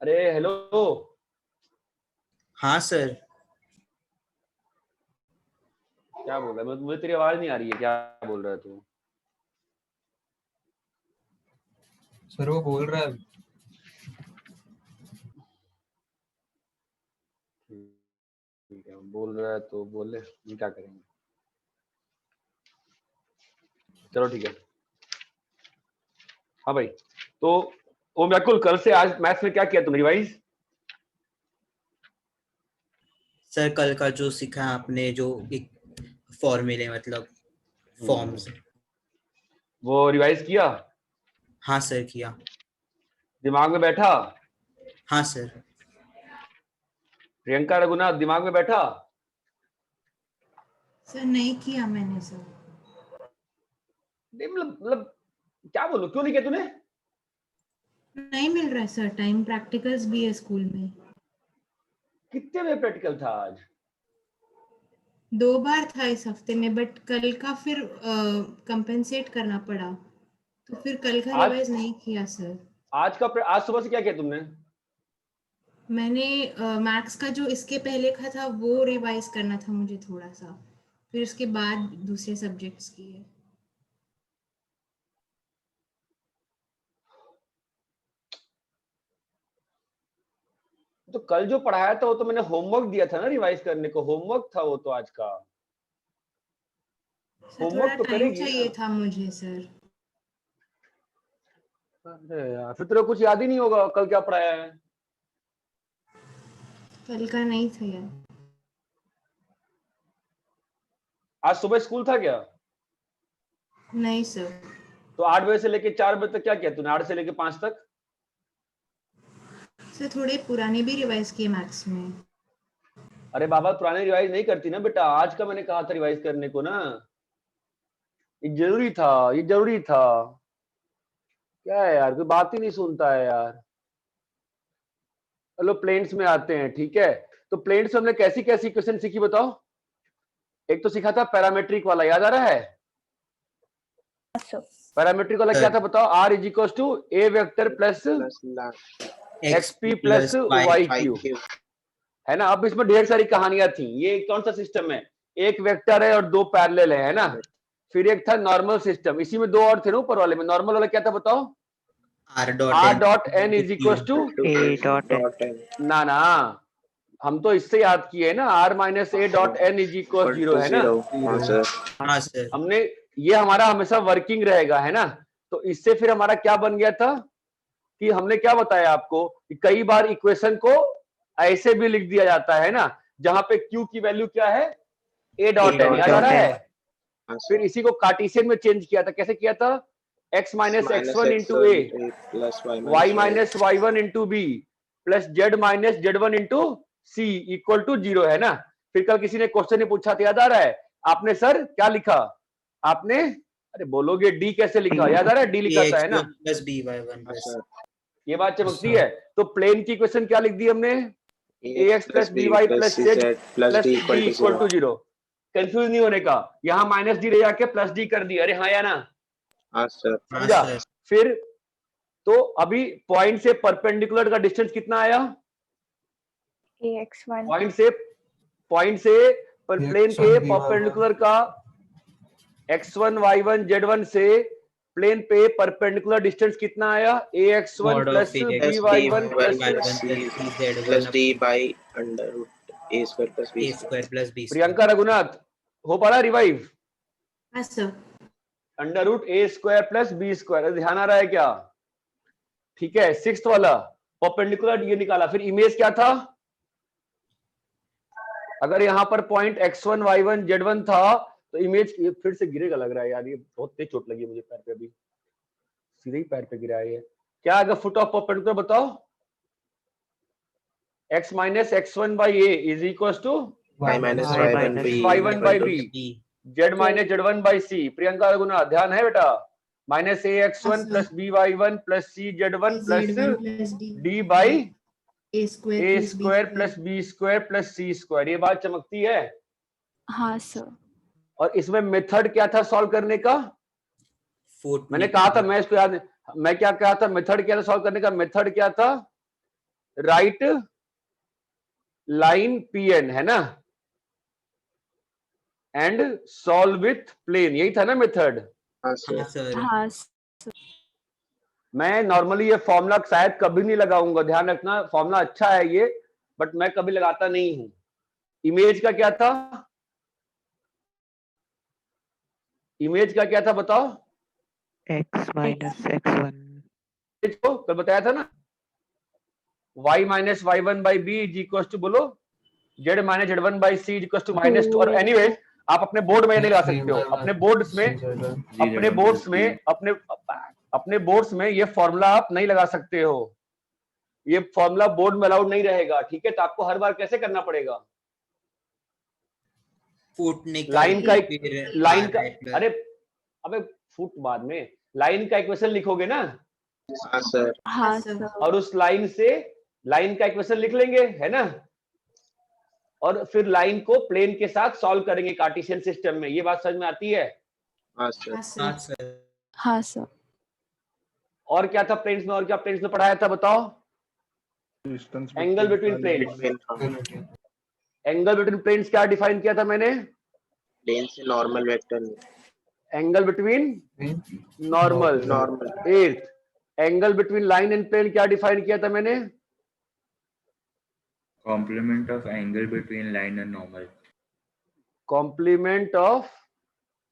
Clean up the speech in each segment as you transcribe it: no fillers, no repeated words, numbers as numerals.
अरे हेलो। हाँ सर। क्या बोल रहा है? मुझे तेरी आवाज नहीं आ रही है। क्या बोल रहा है तू? सर वो बोल रहा है। ठीक है, बोल रहा है तो बोले, हम क्या करेंगे। चलो ठीक है। हाँ भाई, तो ओ व्याकुल, कल से आज मैथ्स में क्या किया तुम रिवाइज? सर कल का जो सीखा आपने, जो एक फॉर्मूले मतलब फॉर्म्स, वो रिवाइज किया? हाँ सर किया। दिमाग में बैठा? हाँ सर। प्रियंका रघुनाथ दिमाग में बैठा? सर नहीं किया मैंने सर। नहीं, मतलब क्या बोलूं, क्यों नहीं किया तूने? नहीं मिल रहा है सर टाइम, प्रैक्टिकल्स भी है स्कूल में। कितने में प्रैक्टिकल था आज? 2 बार था इस हफ्ते में, बट कल का फिर कंपेंसेट करना पड़ा, तो फिर कल का आज रिवाइज नहीं किया सर। आज सुबह से क्या किया तुमने? मैंने मैथ्स का जो इसके पहले का था वो रिवाइज करना था मुझे थोड़ा सा, फिर उसके बाद दूसरे सब्जेक्ट्स किए। तो कल जो पढ़ाया था वो तो मैंने होमवर्क दिया था ना रिवाइज करने को। होमवर्क था वो तो आज का। सर थोड़ा होमवर्क तो टाइम करेगी चाहिए ना। था मुझे सर। अरे यार, फिर तेरे को कुछ याद ही नहीं होगा कल क्या पढ़ाया है। कल का नहीं था यार। आज सुबह स्कूल था क्या? नहीं सर। तो 8 बजे से लेके 4 बजे तक क्या किया तूने? 8 से लेके 5 तक? सर थोड़े पुराने भी रिवाइज किए मैथ्स में। अरे बाबा, पुराने रिवाइज नहीं करती ना बेटा। आज का मैंने कहा था रिवाइज करने को ना। ये जरूरी था, ये जरूरी था। क्या है यार, कोई बात ही नहीं सुनता है यार। चलो प्लेन्स में आते हैं, ठीक है। तो प्लेन्स में हमने कैसी कैसी क्वेश्चन सीखी बताओ। एक तो सीखा था पैरामेट्रिक वाला, याद आ रहा है? पैरामेट्रिक वाला क्या था बताओ? R is equal to a vector plus X P plus Y Q, है ना। अब इसमें ढेर सारी कहानियां थी। ये कौन सा सिस्टम है? एक वेक्टर है और 2 पैरेलल है ना। फिर एक था नॉर्मल सिस्टम, इसी में 2 और थे ना ऊपर वाले में। नॉर्मल वाला क्या था बताओ? R dot N is equal to A dot N. ना, हम तो इससे याद किए ना, R minus A dot N is equal 0, है ना। हाँ सर। हमने ये हमारा हमेशा वर्किंग रहेगा, है ना। तो इससे फिर हमारा क्या बन गया था कि हमने क्या बताया आपको कि कई बार इक्वेशन को ऐसे भी लिख दिया जाता है ना, जहां पे क्यू की वैल्यू क्या है? ए डॉट एन, याद आ रहा है? फिर इसी को कार्टेशियन में चेंज किया था। कैसे किया था? x minus X one into A Y minus Y one into B plus Z minus Z one into C equal to 0, है ना। फिर कल किसी ने क्वेश्चन पूछा था, याद आ रहा है? आपने सर क्या लिखा? आपने, अरे बोलोगे डी कैसे लिखा? याद आ रहा है? डी लिखा था, है ना। Plus B Y one plus. ये बात चमकती है। तो प्लेन की इक्वेशन क्या लिख दी हमने? ax plus B Y plus Z plus D equal to 0। Confuse नहीं होने का, यहाँ माइनस डी ले जाके प्लस डी कर दिया। अरे हाँ या ना? समझा? फिर तो अभी पॉइंट से परपेंडिकुलर का डिस्टेंस कितना आया? ax1 पॉइंट से प्लेन के परपेंडिकुलर का x1 y1 z1 से प्लेन पे परपेंडिकुलर डिस्टेंस कितना आया? ax1 plus by1 plus D by under root A square plus B. Priyanka Raghunath, हो पा रहा रिवाइव? हाँ सर। Under root A square plus B square, ध्यान आ रहा है क्या? ठीक है। 6th वाला परपेंडिकुलर ये निकाला। फिर इमेज क्या था? अगर यहाँ पर पॉइंट x1 y1 z1 था तो इमेज, ये फिर से गिरेगा लग रहा है यार, ये बहुत तेज चोट लगी है मुझे पैर पे। अभी सीधे ही पैर पे गिरा है ये। क्या अगर फुट ऑफ परपेंडिकुलर बताओ? x minus x1 by A is equal to y1 by B z minus z1 by C. Priyanka Raghunath, ध्यान है बेटा? Minus A x1 plus B y1 plus C z1 plus D by A square plus B square plus C square. ये बात चमकती है? हाँ sir. और इसमें मेथड क्या था सॉल्व करने का? मैंने कहा था, मैं इसको याद, मैं क्या कहा था? मेथड क्या था सॉल्व करने का? मेथड क्या था? राइट लाइन Pn, है ना, एंड सॉल्व विथ प्लेन, यही था ना मेथड। हाँ सर। हाँ मैं नॉर्मली ये फॉर्मूला शायद कभी नहीं लगाऊंगा, ध्यान रखना, फॉर्मूला अच्छा है ये, बट मैं कभी लगाता नहीं हूं। इमेज का क्या था, इमेज का क्या था बताओ, x minus x1 इमेज को कल बताया था ना, y minus y1 by B is equal to, बोलो, z minus z1 by C is equal to minus 2। और एनीवेज आप अपने बोर्ड में नहीं लगा सकते हो, अपने बोर्ड्स में, अपने बोर्ड्स में, अपने बोर्ड्स में ये फॉर्मूला आप नहीं लगा सकते हो, ये फॉर्मूला बोर्ड में अलाउड नहीं रहेगा, ठीक है। तो आपको हर बार कैसे करना पड़ेगा, फुट निकाल लाइन का फिर लाइन का, R अरे अबे फुट बाद में, लाइन का इक्वेशन लिखोगे ना, हाँ सर। हाँ सर। सर और उस लाइन से लाइन का इक्वेशन लिख लेंगे, है ना, और फिर लाइन को प्लेन के साथ सॉल्व करेंगे कार्टेशियन सिस्टम में। ये बात समझ में आती है? हाँ सर। हाँ हाँ सर। सर। हाँ सर और क्या था प्लेन्स में, और क्या प्लेन्स में पढ़ाया था बताओ, angle between planes, angle between planes क्या डिफाइन किया था मैंने, प्लेन से normal vector, angle between normal. Normal. Eighth, angle between line and plane क्या डिफाइन किया था मैंने, Complement of angle between line and normal. Complement of,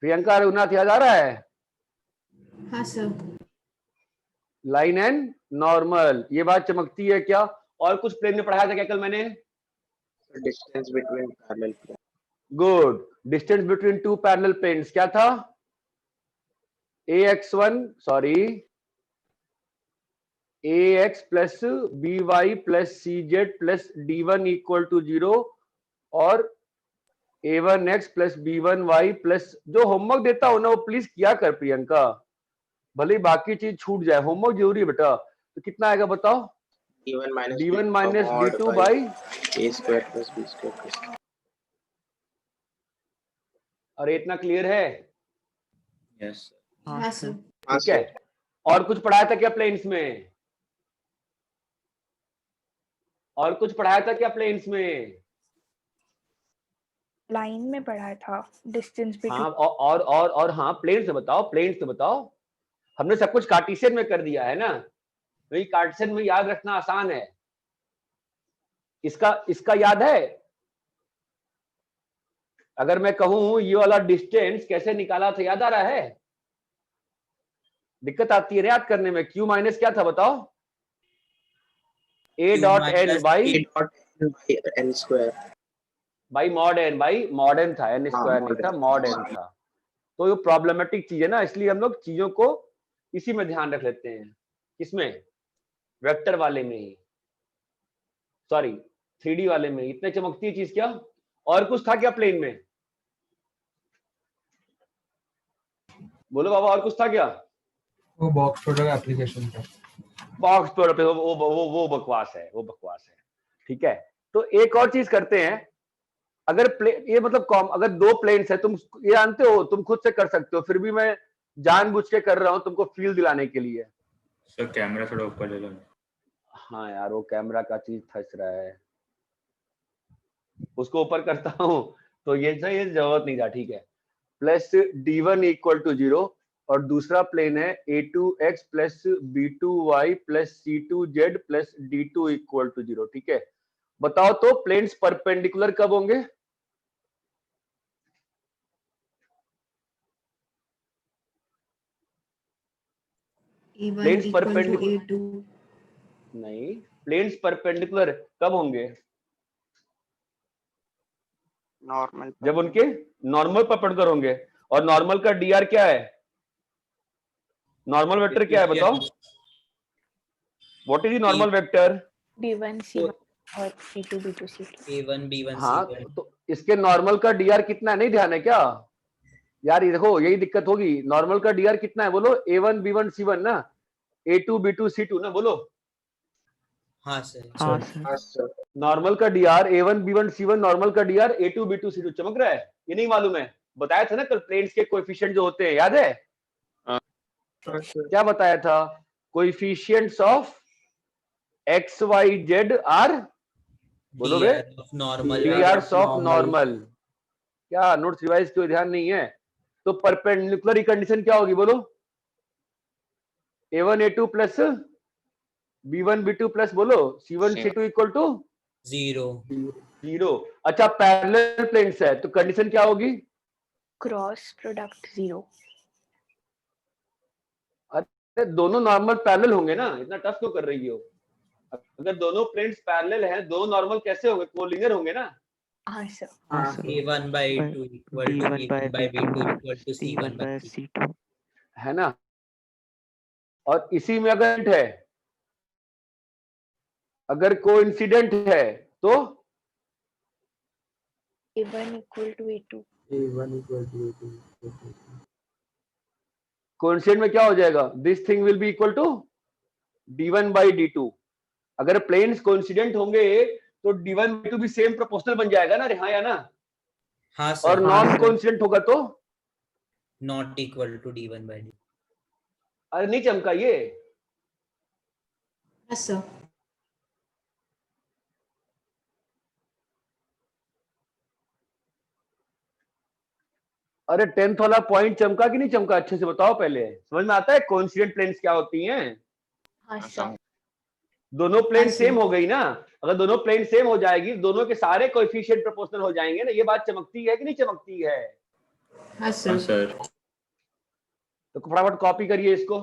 Priyanka Raghunath याद आ रहा है, हाँ सर। लाइन एंड नॉर्मल, ये बात चमकती है क्या। और कुछ प्लेन में पढ़ाया था क्या कल मैंने, distance between parallel plane. Good, distance between two parallel planes क्या था, ax1 sorry ax plus by plus cz plus d1 equal to 0 और a1x प्लस b1y प्लस, जो होमवर्क देता हो ना वो प्लीज किया कर प्रियंका, भले ही बाकी चीज छूट जाए, होमवर्क जरूरी है बेटा। तो कितना आएगा बताओ, d1 minus d2 by, a square plus b square plus. अरे इतना क्लियर है, Yes. हाँ सर। ठीक है। और कुछ पढ़ाया था क्या प्लेन्स में, और कुछ पढ़ाया था क्या प्लेन्स में, लाइन में पढ़ा था डिस्टेंस बिटवीन। हाँ और हाँ प्लेन से बताओ, प्लेन से बताओ, हमने सब कुछ कार्टेशियन में कर दिया है ना, वही कार्टेशियन में याद रखना आसान है, इसका याद है, अगर मैं कहूं ये वाला डिस्टेंस कैसे निकाला था याद आ रहा है, दिक्कत आती है याद करने में, क्यू माइनस क्या था बताओ, a dot n by n square, by mod n, by mod n था, n स्क्वायर नहीं था, मॉड n था। तो ये प्रॉब्लमेटिक चीज है ना, इसलिए हम लोग चीजों को इसी में ध्यान रख लेते हैं, किसमें, वेक्टर वाले में ही, सॉरी 3D वाले में। इतने चमकती है चीज क्या, और कुछ था क्या प्लेन में, बोलो बाबा, और कुछ था क्या, वो बॉक्स प्रोडक्ट एप्लीकेशन का बॉक्स प्रोडक्ट, वो बकवास है, वो बकवास है, ठीक है। तो एक और चीज करते हैं, अगर ये मतलब अगर दो प्लेन्स है, तुम ये जानते हो, तुम खुद से कर सकते हो, फिर भी मैं जानबूझ के कर रहा हूं तुमको फील दिलाने के लिए। Sir, कैमरा थोड़ा ऊपर ले लो। हाँ यार वो कैमरा का चीज फंस रहा है, उसको ऊपर करता हूं तो ये जरूरत नहीं था, ठीक है। प्लस d1 इक्वल टू 0 और दूसरा प्लेन है a2x plus b2y plus c2z plus d2 equal to 0, ठीक है। बताओ तो प्लेन्स परपेंडिकुलर कब होंगे, A1 planes equal to perpendicular A2। नहीं, प्लेन्स परपेंडिकुलर कब होंगे, नॉर्मल, जब उनके नॉर्मल परपेंडिकुलर होंगे। और नॉर्मल का dr क्या है, नॉर्मल वेक्टर क्या है बताओ, what is the normal vector, B1 C1 और C2 B2 C2। a1 b1 हाँ c1। तो इसके नॉर्मल का dr कितना है, नहीं ध्यान है क्या यार, ये देखो यही दिक्कत होगी, नॉर्मल का dr कितना है बोलो, a1 b1 c1 ना, a2 b2 c2 ना, बोलो। हाँ सर। हाँ हाँ सर सर। नॉर्मल का dr a1 b1 c1, normal का dr a2 b2 c2, चमक रहा है, ये नहीं मालूम है, बताया था ना कल प्लेन्स के कोएफिशिएंट जो होते हैं, याद है क्या बताया था, coefficients of x y z are, बोलो बे, dr of normal drs of normal. क्या नोट्स रिवाइज कोई ध्यान नहीं है? तो परपेंडिकुलर कंडीशन क्या होगी बोलो? a1 a2 plus b1 b2 plus बोलो c1 c2 इक्वल टू 0 0। अच्छा पैरेलल प्लेन्स है तो कंडीशन क्या होगी? Cross product 0। अरे दोनों नॉर्मल पैरेलल होंगे ना, इतना टफ क्यों कर रही हो? अगर दोनों प्लेन्स पैरेलल हैं, दोनों नॉर्मल कैसे होंगे? कोलिनियर होंगे ना। हाँ सर। हाँ हाँ sir a1 by 2 equal to b1 by a1 by b2 b2 equal to c1 c1 by by c2 c2 है ना। और इसी में अगर कोइंसिडेंट है तो a1 equal to a2। A1 equal to A2 coincident में क्या हो जाएगा? This thing will be equal to d1 by d2। अगर प्लेन्स कोइंसिडेंट होंगे तो d1 d2 भी सेम प्रोपोर्शनल बन जाएगा ना, रे हाँ या ना? हाँ और सर नॉन कोइंसिडेंट होगा तो not equal to d1 by d2 अरे नहीं चमका ये। Yes sir. अरे 10th वाला पॉइंट चमका कि नहीं चमका? अच्छे से बताओ पहले, समझ में आता है कोइंसिडेंट प्लेन्स क्या होती हैं? हाँ सर। दोनों प्लेन हाँ, सेम सर। हो गई ना। अगर दोनों प्लेन सेम हो जाएगी, दोनों के सारे कोएफिशिएंट प्रोपोर्शनल हो जाएंगे ना। ये बात चमकती है कि नहीं चमकती है? हाँ हाँ सर। सर। तो फटाफट कॉपी करिए इसको।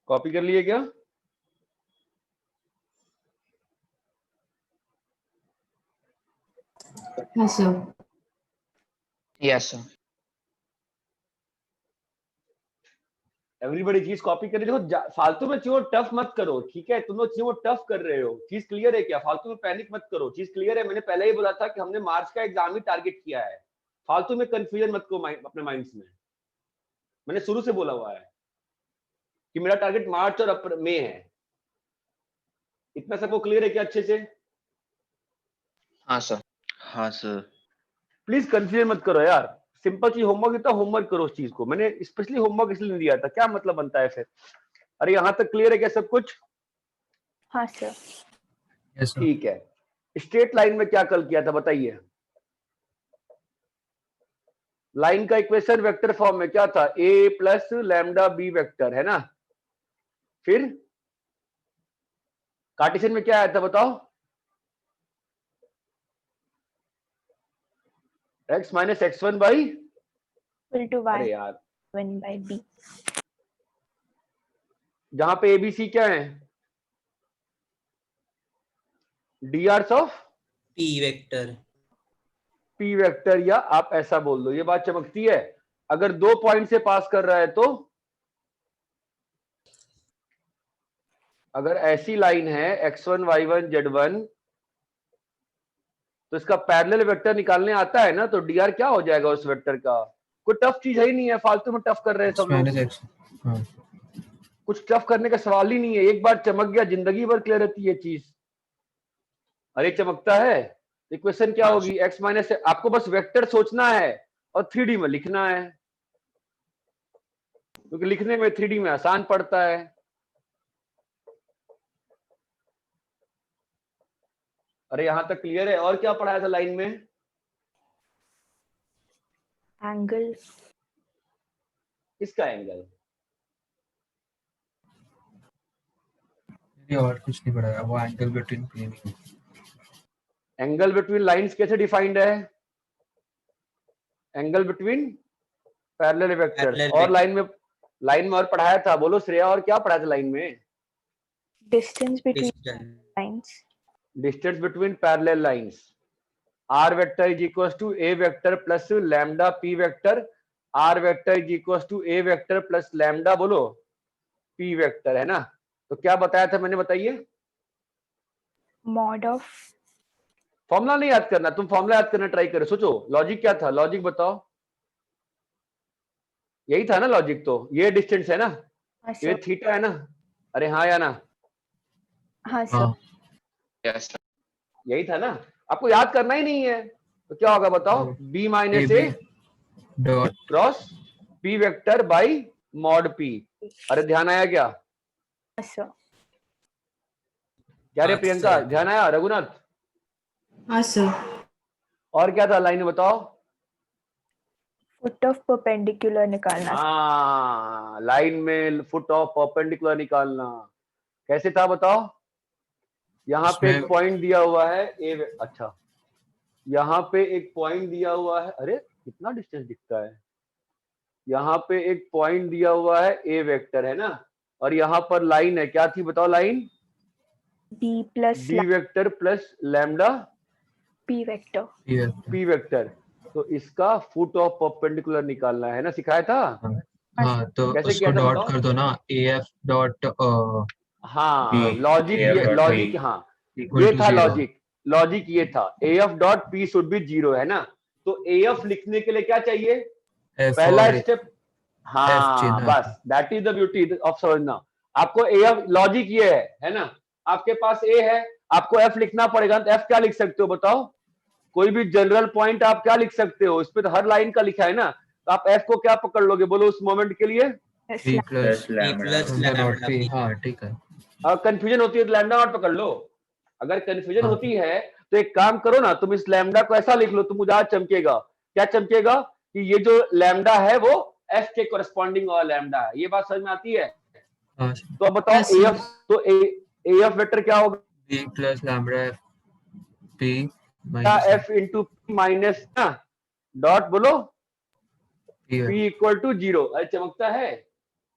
कॉपी कर लिए क्या? हाँ सर। Yes, sir. एवरीबॉडी चीज कॉपी कर, देखो फालतू में चीजों टफ मत करो, ठीक है? तुम लोग चीजों टफ कर रहे हो, चीज क्लियर है क्या? फालतू में पैनिक मत करो, चीज क्लियर है। मैंने पहले ही बोला था कि हमने मार्च का एग्जाम ही टारगेट किया है, फालतू में कंफ्यूजन मत करो अपने माइंड्स में। मैंने शुरू से बोला हुआ है कि मेरा टारगेट मार्च और मई है। इतना सबको क्लियर है क्या अच्छे से? हाँ सर. हाँ सर. प्लीज कंफ्यूजन मत करो यार, सिंपल चीज होमवर्क देता, होमवर्क करो उस चीज को। मैंने स्पेशली होमवर्क इसलिए नहीं दिया था, क्या मतलब बनता है फिर? अरे यहाँ तक क्लियर है क्या सब कुछ? हाँ सर. Yes, sir. ठीक है। स्ट्रेट लाइन में क्या कल किया था बताइए? लाइन का इक्वेशन वेक्टर फॉर्म में क्या था? a plus lambda b vector, है ना? फिर कार्टेशियन में क्या आया था बताओ? x minus x1 by, Equal to अरे y यार 1 by b. जहां पे abc क्या है? drs of p vector. p vector, या आप ऐसा बोल दो, ये बात चमकती है। अगर 2 पॉइंट से पास कर रहा है तो, अगर ऐसी लाइन है x1 y1 z1, तो इसका पैरेलल वेक्टर निकालने आता है ना, तो dr क्या हो जाएगा उस वेक्टर का? कोई टफ चीज है ही नहीं है, फालतू में टफ कर रहे हैं X सब लोग। minus X. हाँ. कुछ टफ करने का सवाल ही नहीं है, एक बार चमक गया जिंदगी भर क्लियर रहती है चीज। अरे चमकता है। इक्वेशन क्या होगी? x माइनस, आपको बस वेक्टर सोचना है और 3D में लिखना है, क्योंकि लिखने में 3D में आसान पड़ता है। अरे यहां तक क्लियर है? और क्या पढ़ाया था लाइन में? Angle. इसका एंगल। ये और कुछ नहीं पढ़ाया, वो angle between plane. Angle between lines कैसे डिफाइंड है? Angle between parallel vectors. Parallel और vector. लाइन में और पढ़ाया था, बोलो श्रेया, और क्या पढ़ाया था लाइन में? Distance between Distance. lines. Distance between parallel lines. r vector is equal to a vector plus lambda p vector. r vector is equal to a vector plus lambda, बोलो, p वेक्टर, है ना? तो क्या बताया था मैंने, बताइए? Mod of फॉर्मूला नहीं याद करना, तुम फॉर्मूला याद करना ट्राई करो, सोचो लॉजिक क्या था, लॉजिक बताओ। यही था ना लॉजिक, तो ये डिस्टेंस है ना, हाँ ये सर. थीटा है ना? अरे हाँ या ना? हाँ सर. हाँ. Yes, sir. यही था ना? आपको याद करना ही नहीं है तो क्या होगा बताओ? b minus A dot cross p vector by mod p। अरे ध्यान आया क्या? हाँ सर. क्या रे हाँ, प्रियंका, सर। ध्यान आया? रघुनाथ, हाँ सर। और क्या था लाइन में बताओ? Foot of perpendicular निकालना. हाँ, लाइन में फुट ऑफ परपेंडिकुलर निकालना। कैसे था बताओ? यहाँ पे एक उसमें- पॉइंट दिया हुआ है अच्छा, यहाँ पे एक पॉइंट दिया हुआ है, अरे कितना डिस्टेंस दिखता है। यहाँ पे एक पॉइंट दिया हुआ है a वेक्टर, है ना? और यहाँ पर लाइन है, क्या थी बताओ line? D plus d vector plus lambda P vector. ये p वेक्टर। तो इसका फुट ऑफ परपेंडिकुलर निकालना है ना, सिखाया था? हाँ, तो कैसे उसको किया था डॉट बताओ? कर दो ना, AF डॉट हाँ, P, लॉजिक, AF ये dot लॉजिक, P हाँ equal ये to था zero. लॉजिक ये था, AF dot P should be 0, है ना? तो AF लिखने के लिए क्या चाहिए? F पहला और स्टेप, F हाँ चिन्ह। बस, that is the beauty of समझना। आपको AF लॉजिक ये है ना? आपके पास A है, आपको F लिखना पड़ेगा, तो F क्या लिख सकते हो बताओ? कोई भी जनरल पॉइंट आप क्या लिख सकते हो? इस पे तो हर लाइन का लिखा है ना, तो आप F को क्या पकड़ लोगे बोलो उस मोमेंट के लिए? P plus plus P lambda. plus lambda dot lambda P. P. हाँ ठीक है. कंफ्यूजन होती है तो लैम्डा नॉट पकड़ लो। अगर कंफ्यूजन हाँ. होती है तो एक काम करो ना, तुम इस लैम्डा को ऐसा लिख लो, तुम उदार चमकेगा। क्या चमकेगा? कि ये जो लैम्डा है वो F के कोरस्पॉन्डिंग वाला लैम्डा है। ये बात समझ में आती है? हाँ. तो अब बताओ Yes, sir. AF, तो AF वेक्टर क्या होगा? P plus lambda F P क्या? minus F इंटू माइनस ना, डॉट बोलो P. P equal to 0। अरे चमकता है।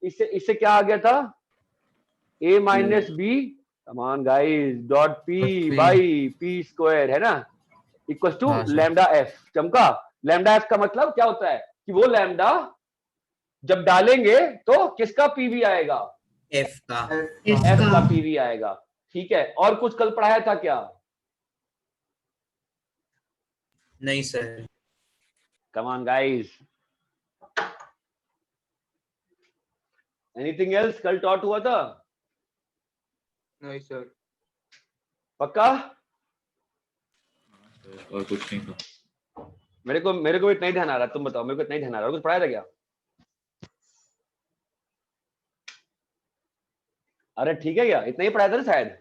इससे क्या आ गया था? a minus b come on guys dot p P. By p square है ना इक्वल टू हाँ, सर। Lambda f। चमका लैम्डा f का मतलब क्या होता है कि वो लैम्डा जब डालेंगे तो किसका पीवी आएगा, F का f का पीवी आएगा। ठीक है, और कुछ कल पढ़ाया था क्या? नहीं sir. Come on guys, anything else कल टॉट हुआ था? नहीं सर। पक्का? और कुछ नहीं था। मेरे को इतना ही ध्यान आ रहा है, तुम बताओ मेरे को इतना ही ध्यान आ रहा है, कुछ पढ़ाया था क्या? अरे ठीक है क्या, इतना ही पढ़ाया था ना शायद।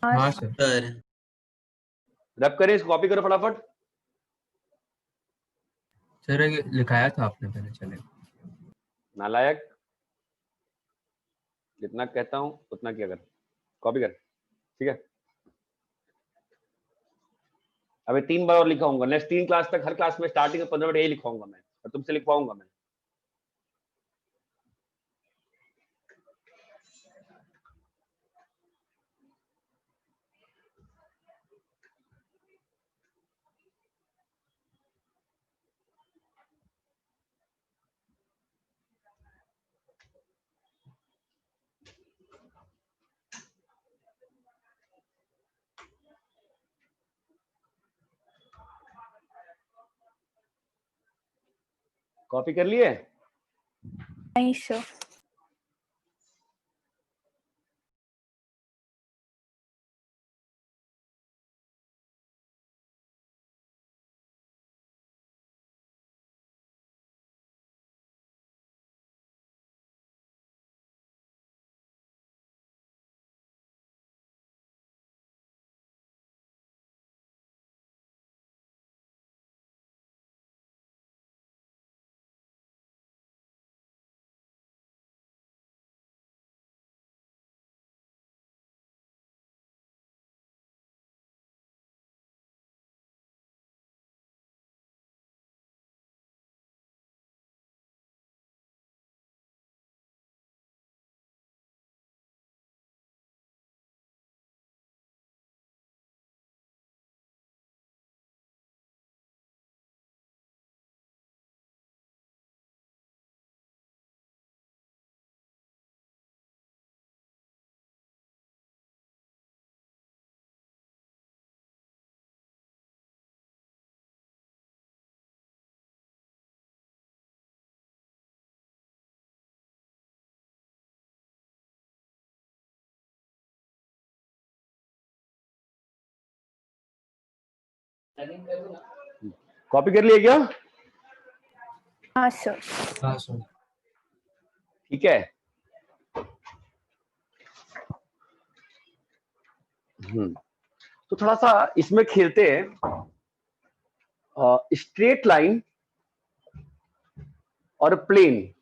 हाँ सर। सर रब करें, इसको कॉपी करो फटाफट। सर ये लिखाया था आपने पहले, चले। नालायक, जितना कहता हूं उतना किया कर, कॉपी कर, ठीक है। अभी 3 बार और लिखाऊंगा, नेक्स्ट 3 क्लास तक हर क्लास में स्टार्टिंग में 15 मिनट यही लिखवाऊंगा मैं, और तुमसे लिखवाऊंगा मैं। कॉपी कर लिए? नहीं सर। कॉपी कर लिए क्या? हाँ सर। हाँ सर। ठीक है। तो थोड़ा सा इसमें खेलते हैं, स्ट्रेट लाइन और प्लेन।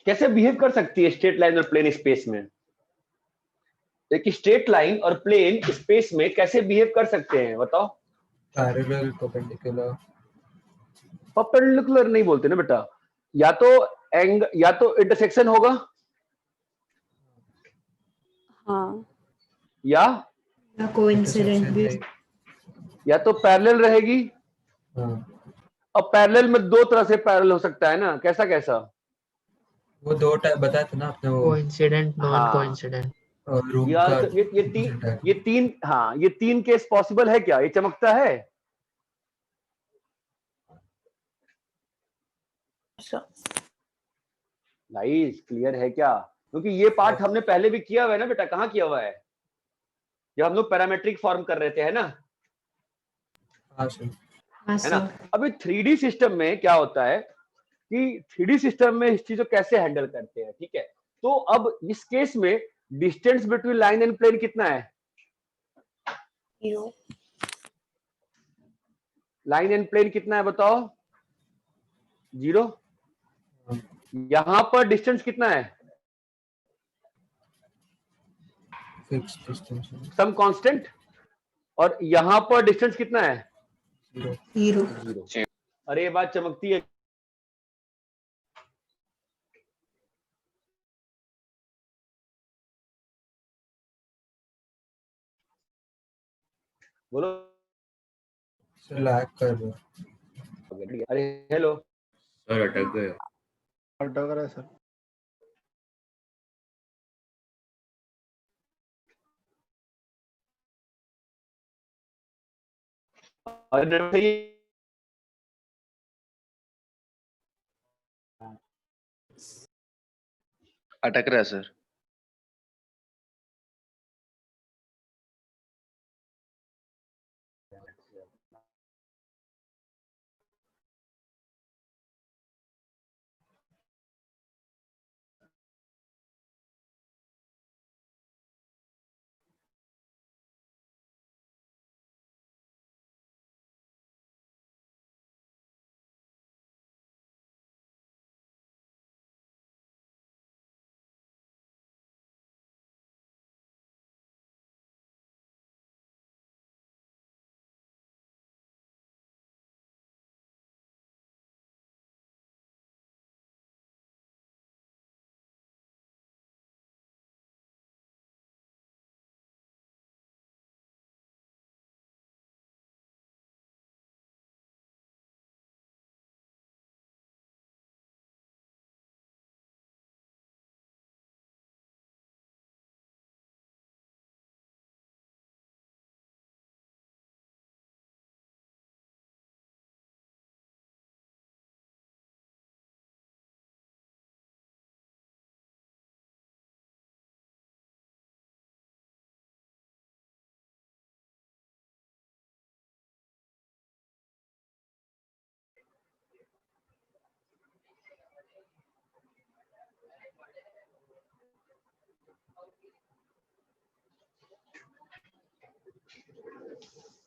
कैसे बिहेव कर सकती है स्ट्रेट लाइन और प्लेन स्पेस में? देखिए स्ट्रेट लाइन और प्लेन स्पेस में कैसे बिहेव कर सकते हैं बताओ? Parallel, perpendicular. परपेंडिकुलर नहीं बोलते ना बेटा, या तो इंटरसेक्शन होगा, हाँ या कोइंसिडेंट भी। Intersection या तो पैरेलल रहेगी। हाँ, अब पैरेलल में 2 तरह से पैरेलल हो सकता है ना, कैसा कैसा? वो 2 टाइप बताया था ना आपने, वो कोइंसिडेंट, नॉन हाँ। कोइंसिडेंट। रूम यार का ये तीन हाँ, ये 3 केस पॉसिबल है क्या? ये चमकता है? सर नाइस, क्लियर है क्या? क्योंकि ये पार्ट हमने पहले भी किया हुआ है ना बेटा, कहाँ किया हुआ है? जब हम लोग पैरामेट्रिक फॉर्म कर रहे थे, है ना? हाँ सर। हाँ है ना? सर। अभी 3D सिस्टम में क्या होता है कि 3D सिस्टम में इस चीज को कैसे हैंडल करते हैं, ठीक है? तो अब इस केस में distance between line and plane कितना है? 0। लाइन एंड प्लेन कितना है बताओ? 0। यहां पर डिस्टेंस कितना है? Fix distance some constant. और यहां पर डिस्टेंस कितना है? 0। 0। 0। अरे ये बात चमकती है बोलो। सर लैग कर रहा है। अरे हेलो, सर अटक गए। अटक रहा है सर। अरे सही अटक रहा है सर।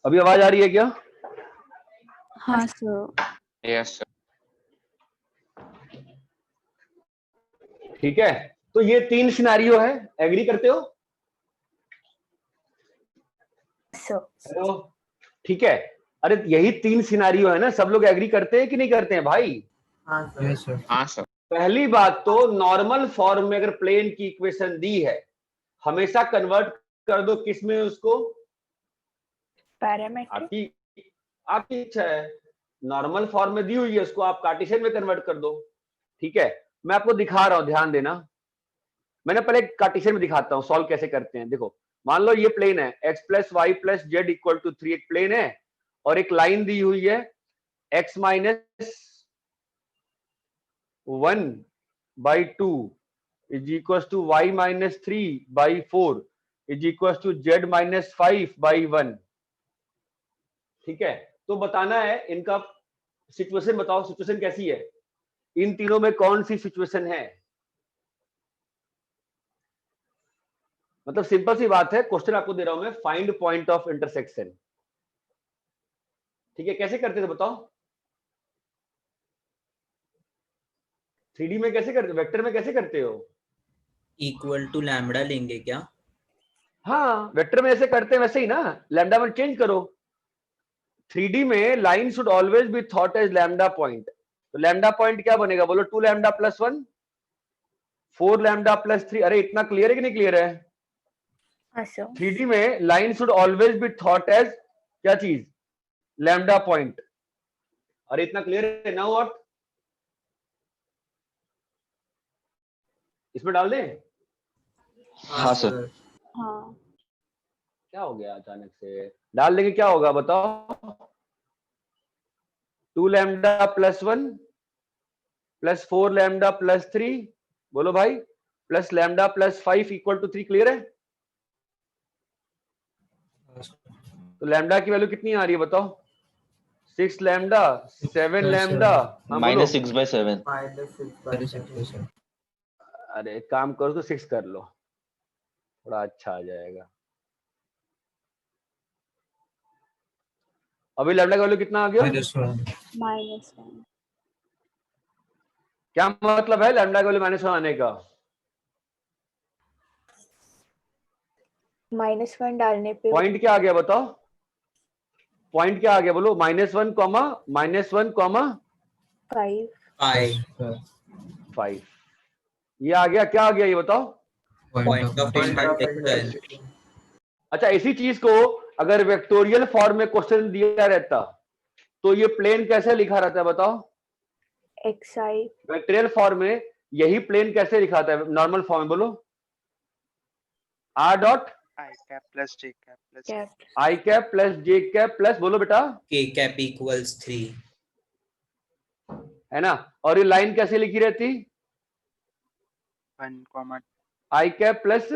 अभी आवाज आ रही है क्या? हाँ सर। Yes, sir. ठीक है, तो ये 3 सिनेरियो है, एग्री करते हो? सर। हेलो, ठीक है। अरे यही 3 सिनेरियो है ना, सब लोग एग्री करते हैं कि नहीं करते हैं भाई? हाँ सर। Yes sir. हाँ सर। पहली बात तो नॉर्मल फॉर्म में अगर प्लेन की इक्वेशन दी है, हमेशा कन्वर्ट कर दो किस में उसको? पैरामीट्रिक। आपकी इच्छा है, नॉर्मल फॉर्म में दी हुई है, उसको आप कार्टेशियन में कन्वर्ट कर दो। ठीक है, मैं आपको दिखा रहा हूं, ध्यान देना। मैंने पहले कार्टेशियन में दिखाता हूं सॉल्व कैसे करते हैं। देखो, मान लो ये प्लेन है x plus y plus Z equal to 3, एक प्लेन है और एक लाइन दी हुई है x minus 1/2 is equal to y minus 3/4 is equal to z minus 5/1। ठीक है, तो बताना है इनका सिचुएशन, बताओ सिचुएशन कैसी है, इन तीनों में कौन सी सिचुएशन है? मतलब सिंपल सी बात है, क्वेश्चन आपको दे रहा हूं मैं, फाइंड पॉइंट ऑफ इंटरसेक्शन। ठीक है, कैसे करते थे बताओ? 3D में कैसे करते, वेक्टर में कैसे करते हो? इक्वल टू लैम्बडा लेंगे क्या? हाँ, वेक्टर में ऐसे करते हैं वैसे ही ना, लैम्डा में चेंज करो। 3D में line should always be thought as lambda point. तो लैम्डा पॉइंट क्या बनेगा बोलो? 2 लैम्डा प्लस 1, 4 लैम्डा प्लस 3। अरे इतना क्लियर है कि नहीं क्लियर है? हाँ सर। 3D में line should always be thought as क्या चीज? Lambda point. अरे इतना क्लियर है ना? व्हाट, इसमें डाल दें? हाँ सर। हाँ। क्या हो गया अचानक से? डाल देंगे, क्या होगा बताओ? 2 lambda plus 1 plus 4 lambda plus 3, बोलो भाई, plus lambda plus 5 equal to 3। Clear है? तो लैम्डा की वैल्यू कितनी आ रही है बताओ? 6 लैम्डा, 7 लैम्डा, -6/7। -6/7। अरे एक काम करो तो 6 कर लो, थोड़ा अच्छा आ जाएगा। अभी लैम्डा का वैल्यू कितना आ गया? -1। क्या मतलब है लैम्डा का वैल्यू -1 आने का? -1 डालने पे पॉइंट क्या आ गया बताओ? पॉइंट क्या आ गया बोलो? -1 कॉमा -1 कॉमा 5। 5। ये आ गया, क्या आ गया ये बताओ? Point of intersection. अच्छा, इसी चीज को अगर वेक्टोरियल फॉर्म में क्वेश्चन दिया रहता तो ये प्लेन कैसे लिखा रहता है बताओ? XI वेक्टोरियल फॉर्म में यही प्लेन कैसे लिखा था नॉर्मल फॉर्म में बोलो? r dot I cap plus J cap plus cap i cap plus j cap plus बोलो बेटा, k cap equals 3. है ना? और ये लाइन कैसे लिखी रहती? 1 comma i cap plus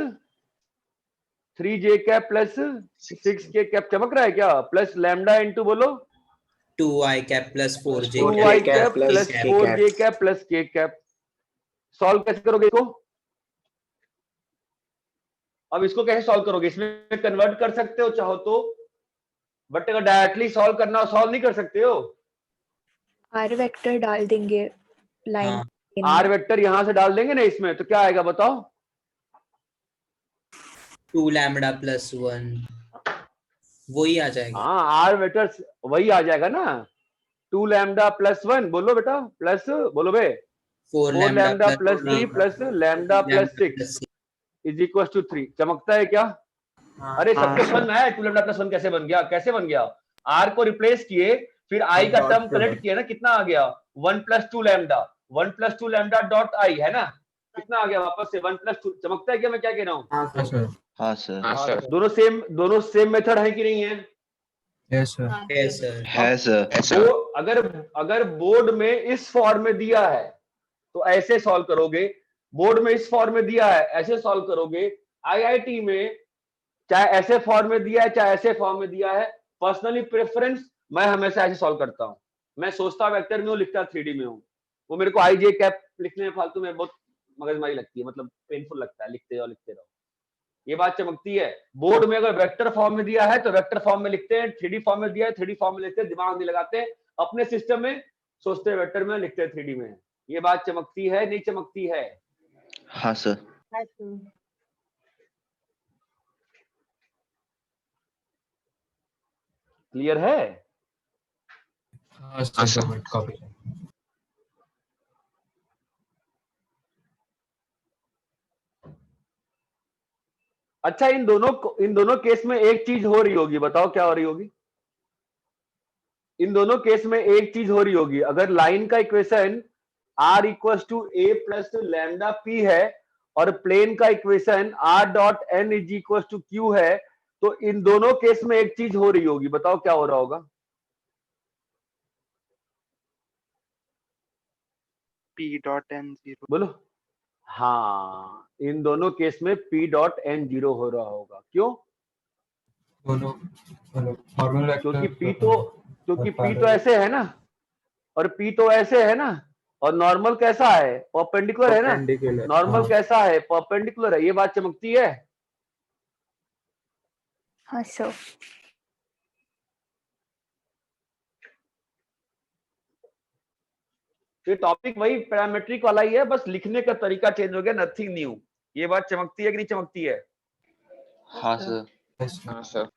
3j cap plus 6k cap, चमक रहा है क्या? प्लस लैम्डा इंटू बोलो 2i cap plus 4j 2y cap cap plus 4j cap plus k cap. Solve कैसे करोगे इसको? अब इसको कैसे सॉल्व करोगे? इसमें कन्वर्ट कर सकते हो चाहो तो, बट अगर डायरेक्टली सॉल्व करना हो सॉल्व नहीं कर सकते हो। R वेक्टर डाल देंगे लाइन हाँ। आर वेक्टर यहां से डाल देंगे ना इसमें, तो क्या आएगा बताओ? 2 lambda plus 1 वही आ जाएगा। हाँ आर वेक्टर वही आ जाएगा ना, 2 लैम्डा प्लस 1 बोलो बेटा, प्लस बोलो बे 4 4 lambda plus 3 3 plus lambda plus 6 is equal to 3। चमकता है क्या? अरे सबको समझ में आया 2 लैम्डा प्लस 1 कैसे बन गया? कैसे बन गया? आर को रिप्लेस किए, फिर आई का टर्म कलेक्ट किया ना, कितना आ गया? 1 plus 2 lambda, 1 plus 2 lambda dot I, है ना? कितना आ गया वापस से 1 प्लस 2। चमकता है क्या मैं क्या कह रहा हूँ? हाँ सर। हाँ सर। हाँ सर। दोनों सेम मेथड है कि नहीं है? Yes sir. Yes sir. है सर। ऐसा वो अगर बोर्ड में इस फॉर्म में दिया है तो ऐसे सॉल्व करोगे, बोर्ड में इस फॉर्म में दिया है ऐसे सॉल्व करोगे, आईआईटी में चाहे ऐसे फॉर्म में दिया है चाहे ऐसे फॉर्म में दिया है, पर्सनली प्रेफरेंस मैं हमेशा ऐसे सॉल्व करता हूं। मैं सोचता वेक्टर में हूं, लिखता 3D में हूं। वो मेरे को आई जे कैप लिखने में फालतू में बहुत मगजमारी लगती है, मतलब पेनफुल लगता है, लिखते जाओ लिखते रहो। ये बात चमकती है। बोर्ड में अगर वेक्टर फॉर्म में दिया है तो वेक्टर फॉर्म में लिखते हैं, 3D फॉर्म में दिया है 3D फॉर्म में लिखते हैं, दिमाग नहीं लगाते, अपने सिस्टम में सोचते हैं वेक्टर में, लिखते हैं 3D में। ये बात चमकती है नहीं चमकती है? हाँ सर। क्लियर है? हाँ सर। कॉपी। अच्छा इन दोनों केस में एक चीज हो रही होगी, बताओ क्या हो रही होगी? इन दोनों केस में एक चीज हो रही होगी, अगर लाइन का equation r equal to a plus lambda p है और प्लेन का equation r dot n is equal to q है, तो इन दोनों केस में एक चीज हो रही होगी, बताओ क्या हो रहा होगा? P dot N 0 बोलो। हाँ इन दोनों केस में p डॉट n 0 हो रहा होगा। क्यों? दोनों फॉर्मल वेक्टर क्योंकि p तो ऐसे है ना और p तो ऐसे है ना, और नॉर्मल कैसा है? परपेंडिकुलर है ना। नॉर्मल कैसा है? परपेंडिकुलर है। ये बात चमकती है? हाँ सर। ये टॉपिक वही पैरामीट्रिक वाला ही है, बस लिखने का तरीका चेंज हो गया, नथिंग न्यू। ये बात चमकती है कि नहीं चमकती है? हाँ सर। हाँ सर।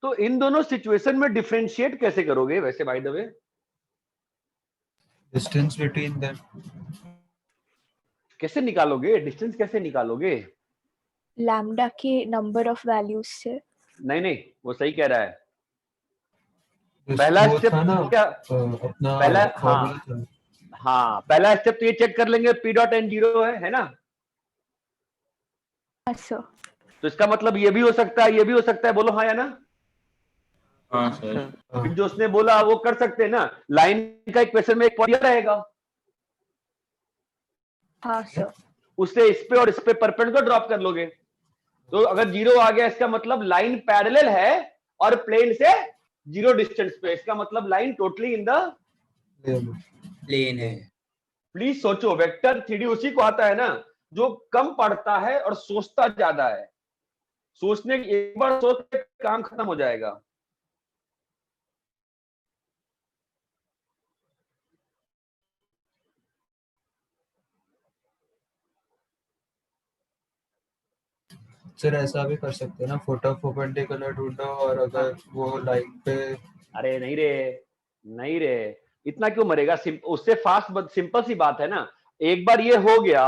तो इन दोनों सिचुएशन में डिफरेंशिएट कैसे करोगे वैसे by the way? Distance between them. कैसे निकालोगे डिस्टेंस, कैसे निकालोगे? लैम्डा के नंबर ऑफ वैल्यूज से। नहीं नहीं, वो सही कह रहा है। This पहला वो स्टेप था ना क्या? अपना पहला फॉर्मूला था। हाँ पहला स्टेप तो ये चेक कर लेंगे पी डॉट एन जीरो है ना? हाँ सर। तो इसका मतलब ये भी हो सकता है, ये भी हो सकता है, बोलो हाँ या ना? हाँ सर। हाँ, फिर जो उसने बोला वो कर सकते हैं ना। लाइन का इक्वेशन में एक पॉइंट रहेगा, हाँ सर। उससे इस पे और इस पे परपेंडिकुलर ड्रॉप कर लोगे। तो अगर जीरो आ गया इसका मतलब लाइन पैरेलल है और प्लेन से जीरो डिस्टेंस पे, इसका मतलब line totally in the plane है। प्लीज सोचो, वेक्टर थ्री उसी को आता है ना जो कम पढ़ता है और सोचता ज्यादा है। सोचने एक बार सोच के काम खत्म हो जाएगा। सर ऐसा भी कर सकते हैं ना, फोटो परपेंडिकुलर ढूंढो और अगर वो लाइन पे। अरे नहीं रे, नहीं रे, इतना क्यों मरेगा? उससे फास्ट सिंपल सी बात है ना। एक बार ये हो गया,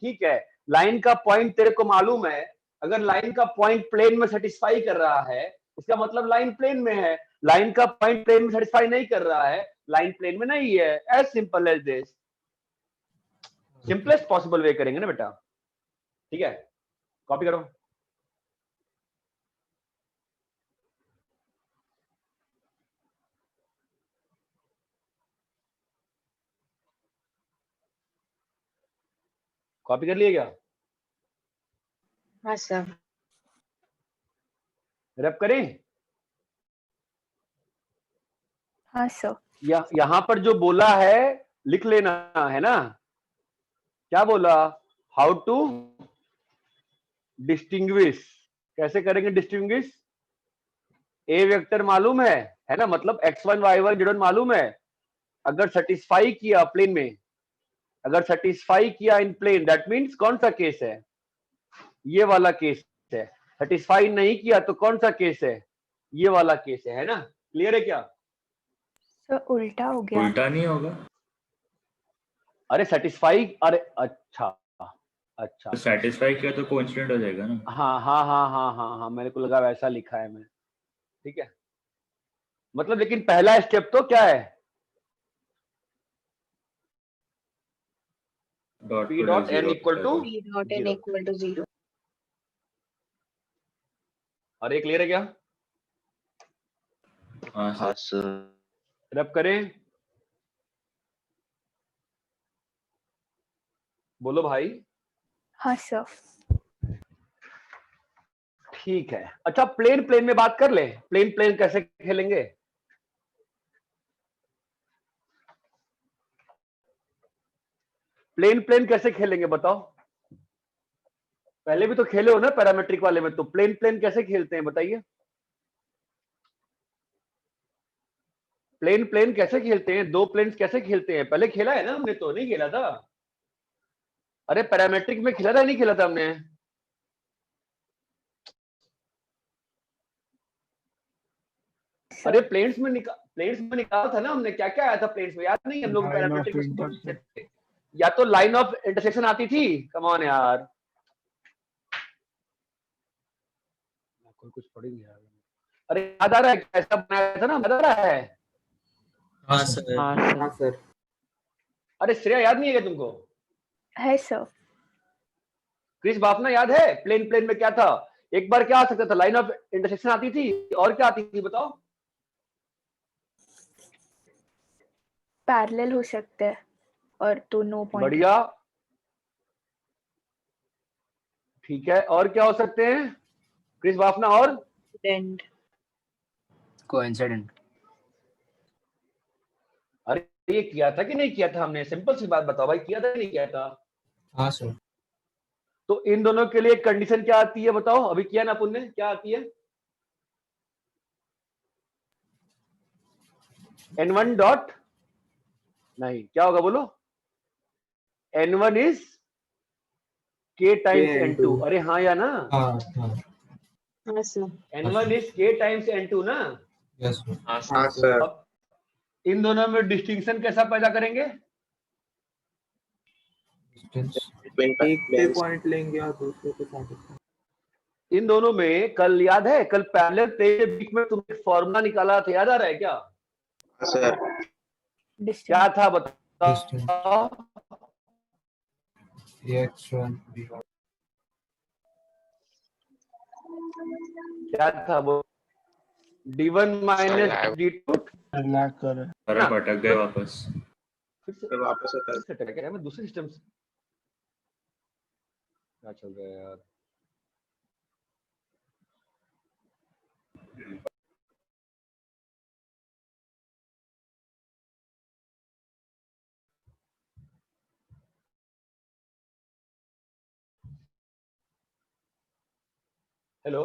ठीक है, लाइन का पॉइंट तेरे को मालूम है। अगर लाइन का पॉइंट प्लेन में सेटिस्फाई कर रहा है इसका मतलब लाइन प्लेन में है। लाइन का पॉइंट प्लेन में सेटिस्फाई नहीं कर रहा है, लाइन प्लेन में नहीं है। As simple as this, simplest possible way करेंगे ना बेटा। ठीक है, कॉपी करो। कॉपी कर लिए क्या? हाँ सर। रैप करें? हाँ सर। यहां पर जो बोला है लिख लेना है ना। क्या बोला? हाउ टू डिस्टिंग्विश, कैसे करेंगे डिस्टिंग्विश? ए वेक्टर मालूम है ना, मतलब x1 y1 z1 मालूम है। अगर सेटिस्फाई किया प्लेन में, अगर सेटिस्फाई किया इन प्लेन, दैट मींस कौन सा केस है? ये वाला केस है। सेटिस्फाई नहीं किया तो कौन सा केस है? ये वाला केस है ना? क्लियर है क्या? सर उल्टा हो गया। उल्टा नहीं होगा। अरे सेटिस्फाई, अरे अच्छा अच्छा, तो सेटिस्फाई किया तो कोइंसिडेंट हो जाएगा ना। हाँ हाँ हाँ हाँ हाँ हाँ, मेरे को लगा वैसा लिखा है मैं। ठीक है, मतलब लेकिन पहला स्टेप तो क्या है? Dot P dot n equal to P dot n equal to 0। अरे क्लियर है क्या? हाँ हाँ सर। सर। रब करें, बोलो भाई। हाँ सर। ठीक है, अच्छा प्लेन प्लेन में बात कर ले। प्लेन प्लेन कैसे खेलेंगे? प्लेन प्लेन कैसे खेलेंगे बताओ? पहले भी तो खेले हो ना पैरामेट्रिक वाले में, तो प्लेन प्लेन कैसे खेलते हैं बताइए? प्लेन प्लेन कैसे खेलते हैं? दो प्लेन्स कैसे खेलते हैं? पहले खेला है ना हमने, तो नहीं खेला था? अरे पैरामेट्रिक में खेला था नहीं खेला था हमने? अरे प्लेन्स में निकाला था ना हमने। क्या क्या आया था प्लेन्स में, याद नहीं? हम लोग पैरामेट्रिक में या तो लाइन ऑफ इंटरसेक्शन आती थी। कम ऑन यार, कुछ पढ़ेंगे यार। अरे याद आ रहा है कैसा बनाया था ना, याद आ रहा है? हाँ सर। हाँ सर। अरे श्रेया याद नहीं है क्या तुमको? है सर। क्रिस बाफना याद है? प्लेन प्लेन में क्या था? एक बार क्या आ सकता था? लाइन ऑफ इंटरसेक्शन आती थी, और क्या आती थी बताओ? पैरेलल हो सकते हैं और दोनों पॉइंट। बढ़िया, ठीक है। और क्या हो सकते हैं क्रिस बाफना? और कोइंसिडेंट। अरे ये किया था कि नहीं किया था हमने? सिंपल सी बात बताओ भाई, किया था कि नहीं किया था? हाँ सर। तो इन दोनों के लिए कंडीशन क्या आती है बताओ? अभी किया ना अपन ने, क्या आती है? n1 डॉट, नहीं क्या होगा बोलो? n1 is k times n2। अरे हाँ या ना? हाँ हाँ। हाँ sir. N1 is K times N2 ना। Yes, sir. हाँ हाँ सर। अब इन दोनों में डिस्टिंक्शन कैसा पैदा करेंगे? Distance. एक पे पॉइंट लेंगे और दूसरे पे पॉइंट। इन दोनों में कल याद है, कल पैरेलल प्लेन के बीच में तुमने फॉर्मूला निकाला था, याद आ रहा है क्या? Sir Distance. क्या था बताओ? Distance. AX1 B1. क्या था वो? D1 minus D2। सर आप अटक गए वापस। फिर से वापस होता है। फिर से अटक गया मैं दूसरे सिस्टम से। क्या चल रहा है यार? हेलो,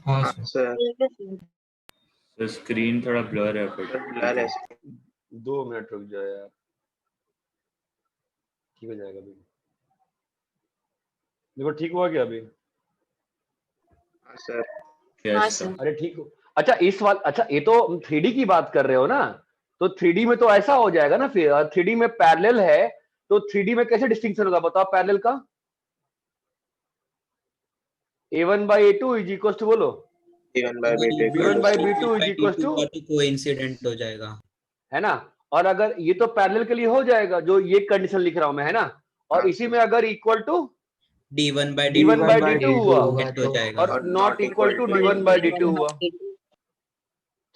हाँ सर। सर सर स्क्रीन थोड़ा ब्लर है बट ब्लर है। 2 मिनट रुक जाओ यार, ठीक हो जाएगा अभी। देखो ठीक हुआ क्या अभी? हाँ सर। Yes sir. अरे ठीक हो। अच्छा इस वाल, अच्छा ये तो 3D की बात कर रहे हो ना, तो 3D में तो ऐसा हो जाएगा ना फिर, 3D में पैरेलल है तो 3D में कैसे डिस्टिंक्शन होगा बताओ पैरेलल का? A1 by A2 is equal to, बोलो, B1 by B2 B1 by B2 is equal to, तो कोइंसिडेंट हो जाएगा, है ना? और अगर ये तो पैरेलल के लिए हो जाएगा जो ये कंडीशन लिख रहा हूं मैं, है ना? और हाँ, इसी में अगर equal to D1 by D1 by by D2 D2 हुआ होगा हो जाएगा, और not equal to D1 by D2 हुआ।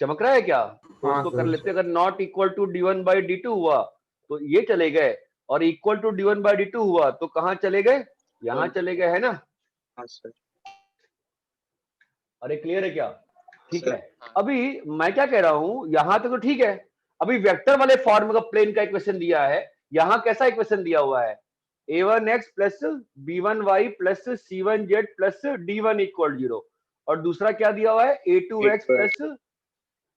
चमक रहा है क्या? तो हाँ, उसको कर सर। लेते, अगर not equal to D1 by D2 हुआ तो ये चले गए, और equal to D1 by D2 हुआ तो कहां चले गए? यहां चले गए, है ना? हाँ सर। अरे क्लियर है क्या? ठीक सर। है। अभी मैं क्या कह रहा हूं, यहां तक तो ठीक है। अभी वेक्टर वाले फॉर्म का प्लेन का इक्वेशन दिया है, यहां कैसा इक्वेशन दिया हुआ है? a1x plus b1y plus c1z plus d1 equal 0, और दूसरा क्या दिया हुआ है? a2x plus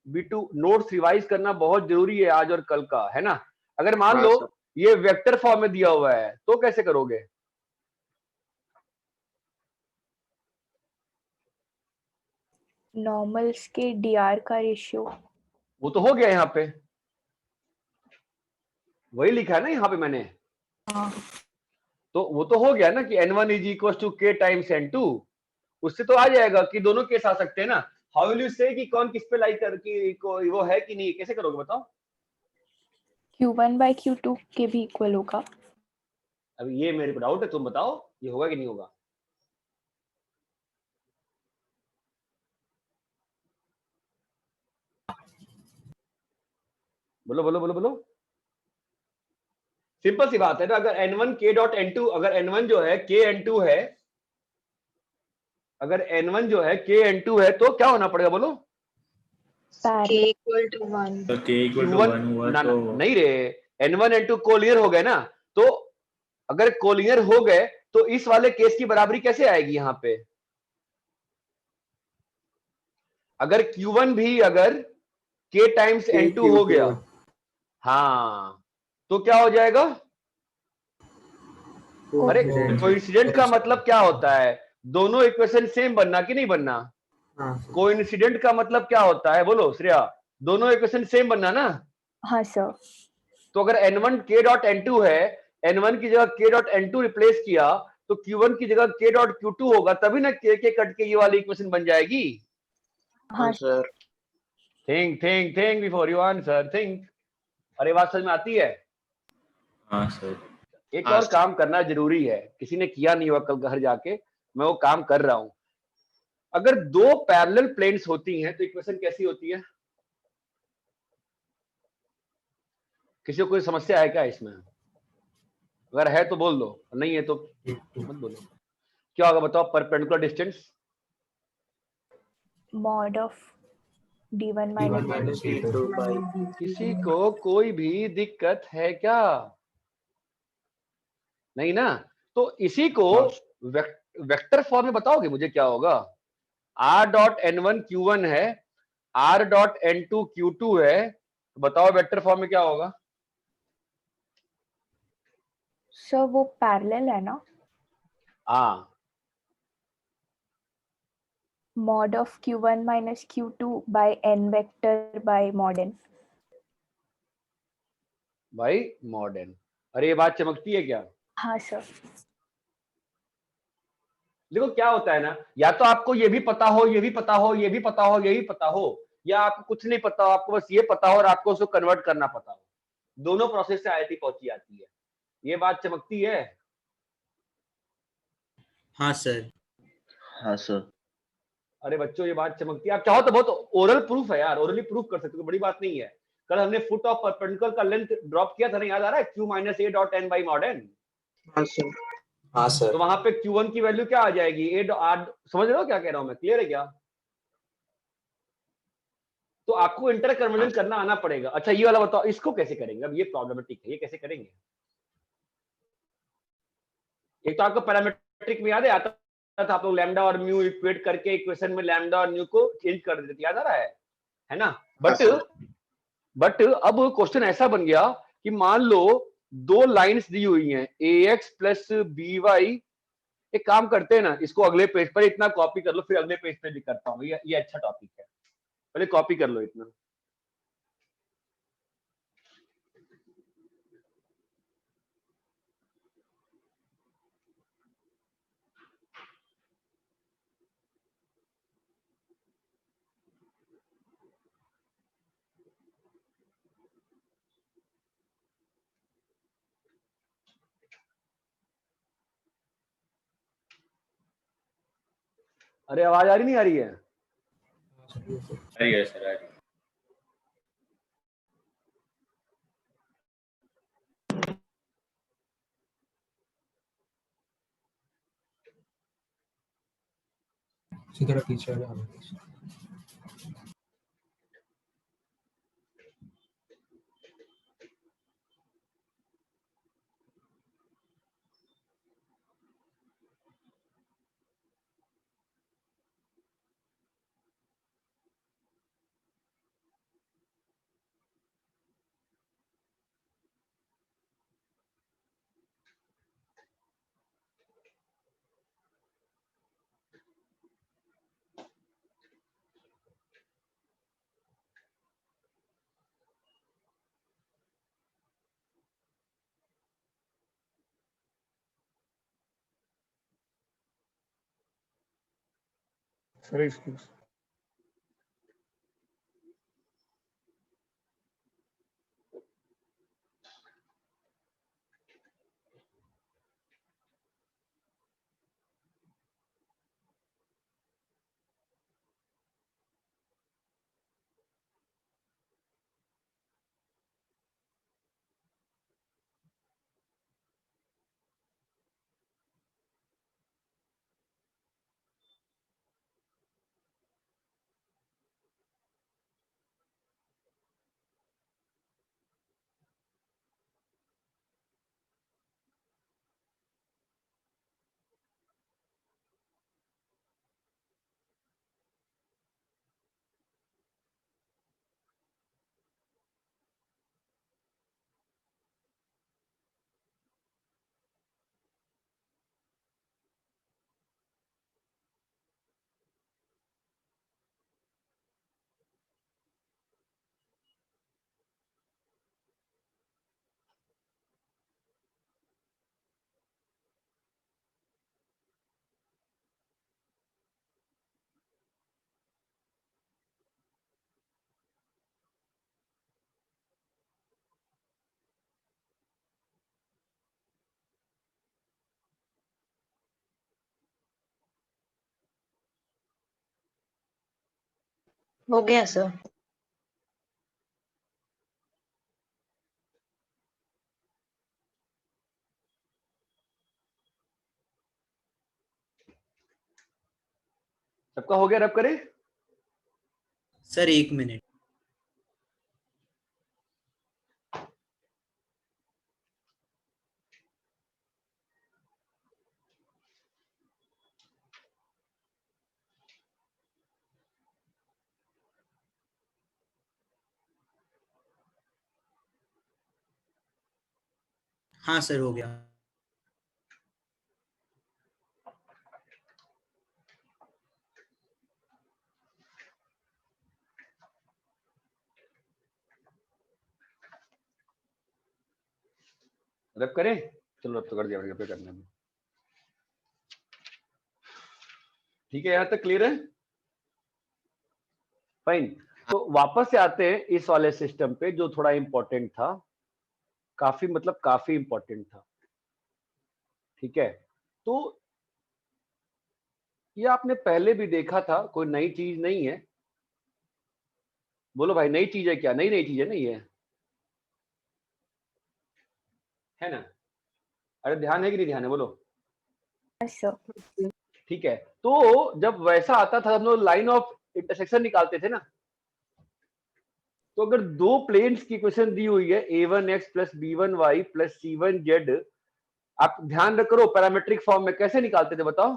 b2। Notes revise करना बहुत जरूरी है आज और कल का, है ना? अगर मान हाँ, लो सर। ये वेक्टर फॉर्म में दिया हुआ है तो कैसे करोगे? नॉर्मल्स के dr का रेशियो। वो तो हो गया यहाँ पे, वही लिखा है ना यहाँ पे मैंने। हाँ। तो वो तो हो गया ना कि n1 is equal to k times n2। उससे तो आ जाएगा कि दोनों केस आ सकते हैं ना। हाउ विल यू से कि कौन किस पे लाइक कर कि वो है कि नहीं, कैसे करोगे बताओ? Q1 by Q2 के भी इक्वल होगा। अभी ये मेरे को डाउट है, तुम बताओ ये होगा कि नहीं होगा? बोलो बोलो बोलो बोलो। सिंपल सी बात है ना, अगर n1 k डॉट n2, अगर n1 जो है k n2 है, अगर n1 जो है k n2 है तो क्या होना पड़ेगा बोलो? पैरेलल। Equal to 1। तो k इक्वल टू 1 हुआ ना, तो नहीं रे, n1 n2 कोलिनियर हो गए ना, तो अगर कोलिनियर हो गए तो इस वाले केस की बराबरी कैसे आएगी यहाँ पे? अगर Q1 भी अगर k टाइम्स n2 हो गया, हाँ, तो क्या हो जाएगा? अरे कोइंसिडेंट का मतलब क्या होता है? दोनों इक्वेशन सेम बनना कि नहीं बनना? कोइंसिडेंट का मतलब क्या होता है बोलो श्रेया? दोनों इक्वेशन सेम बनना ना। हाँ सर। तो अगर n1 k डॉट n2 है, n1 की जगह k डॉट n2 रिप्लेस किया तो Q1 की जगह k डॉट Q2 होगा, तभी ना k के कट के ये वाली इक्वेशन बन जाएगी। हाँ sir. Think think think before you answer, think. अरे बात समझ में आती है? हाँ सर। एक हाँ, और काम करना जरूरी है, किसी ने किया नहीं हुआ कल घर जाके, मैं वो काम कर रहा हूं। अगर दो पैरेलल प्लेन्स होती हैं तो इक्वेशन कैसी होती है? किसी को कोई समस्या है क्या इसमें? अगर है तो बोल दो, नहीं है तो मत बोलो। क्या होगा बताओ? Perpendicular distance mod of d1 D1 minus minus D2. किसी को कोई भी दिक्कत है क्या? नहीं ना? तो इसी को वेक्टर फॉर्म में बताओगे मुझे क्या होगा? r डॉट n1 q1 है, r डॉट n2 q2 है, तो बताओ वेक्टर फॉर्म में क्या होगा? सर वो पैरेलल है ना? हाँ, mod of q1 minus q2 by n vector by mod n. भाई मॉडर्न। अरे ये बात चमकती है क्या? हाँ सर। देखो क्या होता है ना, या तो आपको ये भी पता हो, ये भी पता हो, ये भी पता हो, ये भी पता हो, या आपको कुछ नहीं पता हो, आपको बस ये पता हो और आपको उसको कन्वर्ट करना पता हो। दोनों प्रोसेस से आईआईटी पहुंची जाती है। ये बात चमकती है। हाँ सर। हाँ सर। अरे बच्चों ये बात चमकती है। आप चाहो तो बहुत ओरल प्रूफ है यार, ओरली प्रूफ कर सकते हो, बड़ी बात नहीं है। कल हमने फुट ऑफ परपेंडिकुलर का लेंथ ड्रॉप किया था ना, याद आ रहा है? q minus A dot n by mod n. हाँ सर। हाँ तो सर। वहां पे q1 की वैल्यू क्या आ जाएगी? ए आर, समझ रहे हो क्या कह रहा हूं मैं? क्लियर है क्या? तो आपको इंटर कन्वर्जन करना आना पड़ेगा। अच्छा ये वाला बताओ, इसको कैसे करेंगे? अब ये प्रॉब्लमेटिक है, ये कैसे करेंगे? एक तो आपको पैरामीट्रिक में याद है, आता था आप लोग लैम्डा और म्यू इक्वेट करके इक्वेशन में लैम्डा और म्यू को चेंज कर देते थे, याद आ रहा है ना? बट अब क्वेश्चन ऐसा बन गया कि मान लो दो लाइंस दी हुई हैं ax प्लस बी वाई। एक काम करते हैं ना, इसको अगले पेज पर इतना कॉपी कर लो, फिर अगले पेज पे भी करता हूँ। ये अच्छा टॉपिक है, पहले कॉपी कर लो इतना। अरे आवाज आ रही नहीं आ रही है? आ रही है सर, आ रही है। इसी तरह पीछे आ जाओ। Sir excuse. हो गया सर। सबका हो गया? रब करे। Sir 1 minute. हाँ सर हो गया। रब करें, चलो रब तो कर दिया, पे करना भी ठीक है। यहाँ तक क्लियर है? फाइन। तो वापस से आते हैं इस वाले सिस्टम पे जो थोड़ा इंपॉर्टेंट था, काफी मतलब काफी इंपॉर्टेंट था। ठीक है, तो ये आपने पहले भी देखा था, कोई नई चीज नहीं है। बोलो भाई, नई चीज है क्या? नई चीज है नहीं है ना? अरे ध्यान है कि नहीं ध्यान है? बोलो। ठीक है, तो जब वैसा आता था हम लोग लाइन ऑफ इंटरसेक्शन निकालते थे ना, तो अगर दो प्लेन्स की इक्वेशन दी हुई है a1x plus b1y plus c1z, आप ध्यान रख करो पैरामेट्रिक फॉर्म में कैसे निकालते थे बताओ?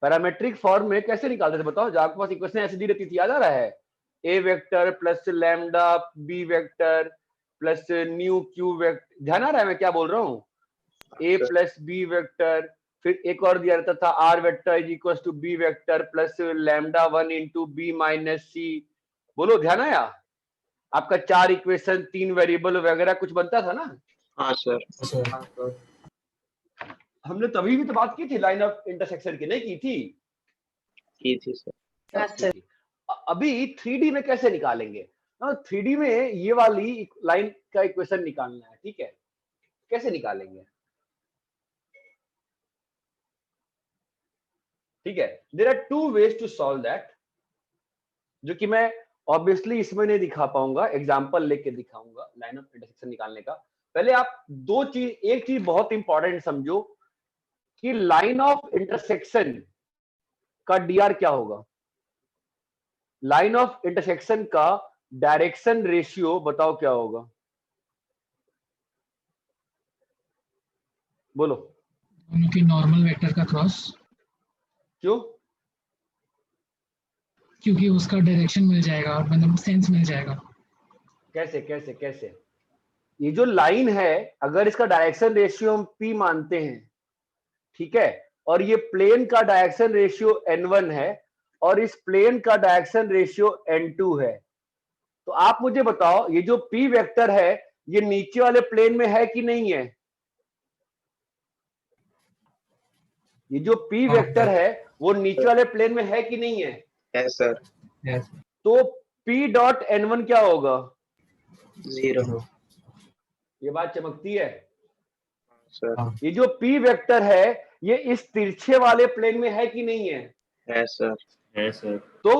पैरामेट्रिक फॉर्म में कैसे निकालते थे बताओ? जब आपके पास इक्वेशन ऐसे दी रहती थी, याद आ रहा है? a vector plus lambda b vector plus new q vector, ध्यान आ रहा है मैं क्या बोल रहा हूँ? a प्लस b वेक्टर, फिर एक और दिया रहता था r vector is equal to b vector plus lambda 1 into b minus c। बोलो, ध्यान आया? आपका 4 इक्वेशन 3 वेरिएबल वगैरह कुछ बनता था ना? हाँ सर। हमने तभी भी तो बात की थी लाइन ऑफ इंटरसेक्शन की, नहीं की थी सर। अभी 3D में कैसे निकालेंगे? 3D में ये वाली लाइन का इक्वेशन निकालना है। ठीक है, कैसे निकालेंगे? ठीक है, there are two ways to solve that, जो कि मैं ऑब्वियसली इसमें नहीं दिखा पाऊंगा, एग्जांपल लेके दिखाऊंगा लाइन ऑफ इंटरसेक्शन निकालने का। पहले आप दो चीज, एक चीज बहुत इंपॉर्टेंट समझो कि लाइन ऑफ इंटरसेक्शन का dr क्या होगा? लाइन ऑफ इंटरसेक्शन का डायरेक्शन रेशियो बताओ क्या होगा? बोलो। दोनों की नॉर्मल वेक्टर का क्रॉस। क्यों? क्योंकि उसका डायरेक्शन मिल जाएगा और मतलब सेंस मिल जाएगा। कैसे कैसे कैसे? ये जो लाइन है, अगर इसका डायरेक्शन रेशियो हम p मानते हैं, ठीक है, और ये प्लेन का डायरेक्शन रेशियो n1 है और इस प्लेन का डायरेक्शन रेशियो n2 है, तो आप मुझे बताओ ये जो p वेक्टर है ये नीचे वाले प्लेन में है कि नहीं है? ये जो p वेक्टर है वो नीचे वाले प्लेन में है कि नहीं है? Yes sir. तो p डॉट n1 क्या होगा? 0। ये बात चमकती है सर। ये जो p वेक्टर है ये इस तिरछे वाले प्लेन में है कि नहीं है? Yes sir. Yes sir. तो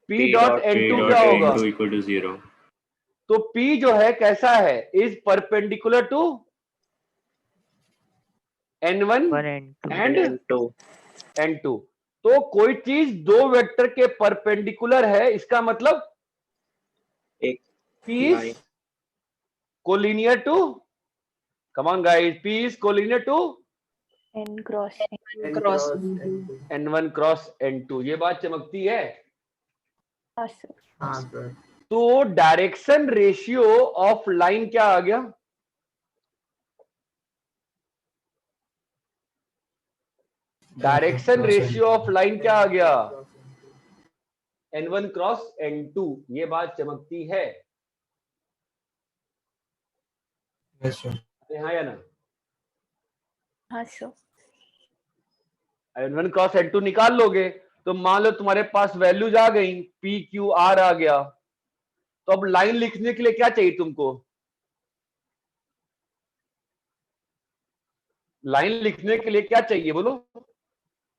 p डॉट n2 क्या होगा? Equal to 0। तो p जो है कैसा है? Is perpendicular to n1 and n2। तो कोई चीज दो वेक्टर के परपेंडिकुलर है, इसका मतलब एक p is collinear to, come on guys, p is collinear to n cross n1 cross n2। ये बात चमकती है? हाँ सर। हाँ सर। तो डायरेक्शन रेशियो ऑफ लाइन क्या आ गया? डायरेक्शन रेशियो ऑफ लाइन क्या आ गया? n1 cross n2। ये बात चमकती है? हाँ या ना? हाँ सर। n1 क्रॉस n2 निकाल लोगे तो मान लो तुम्हारे पास वैल्यूज आ गई, p q r आ गया, तो अब लाइन लिखने के लिए क्या चाहिए तुमको? लाइन लिखने के लिए क्या चाहिए बोलो?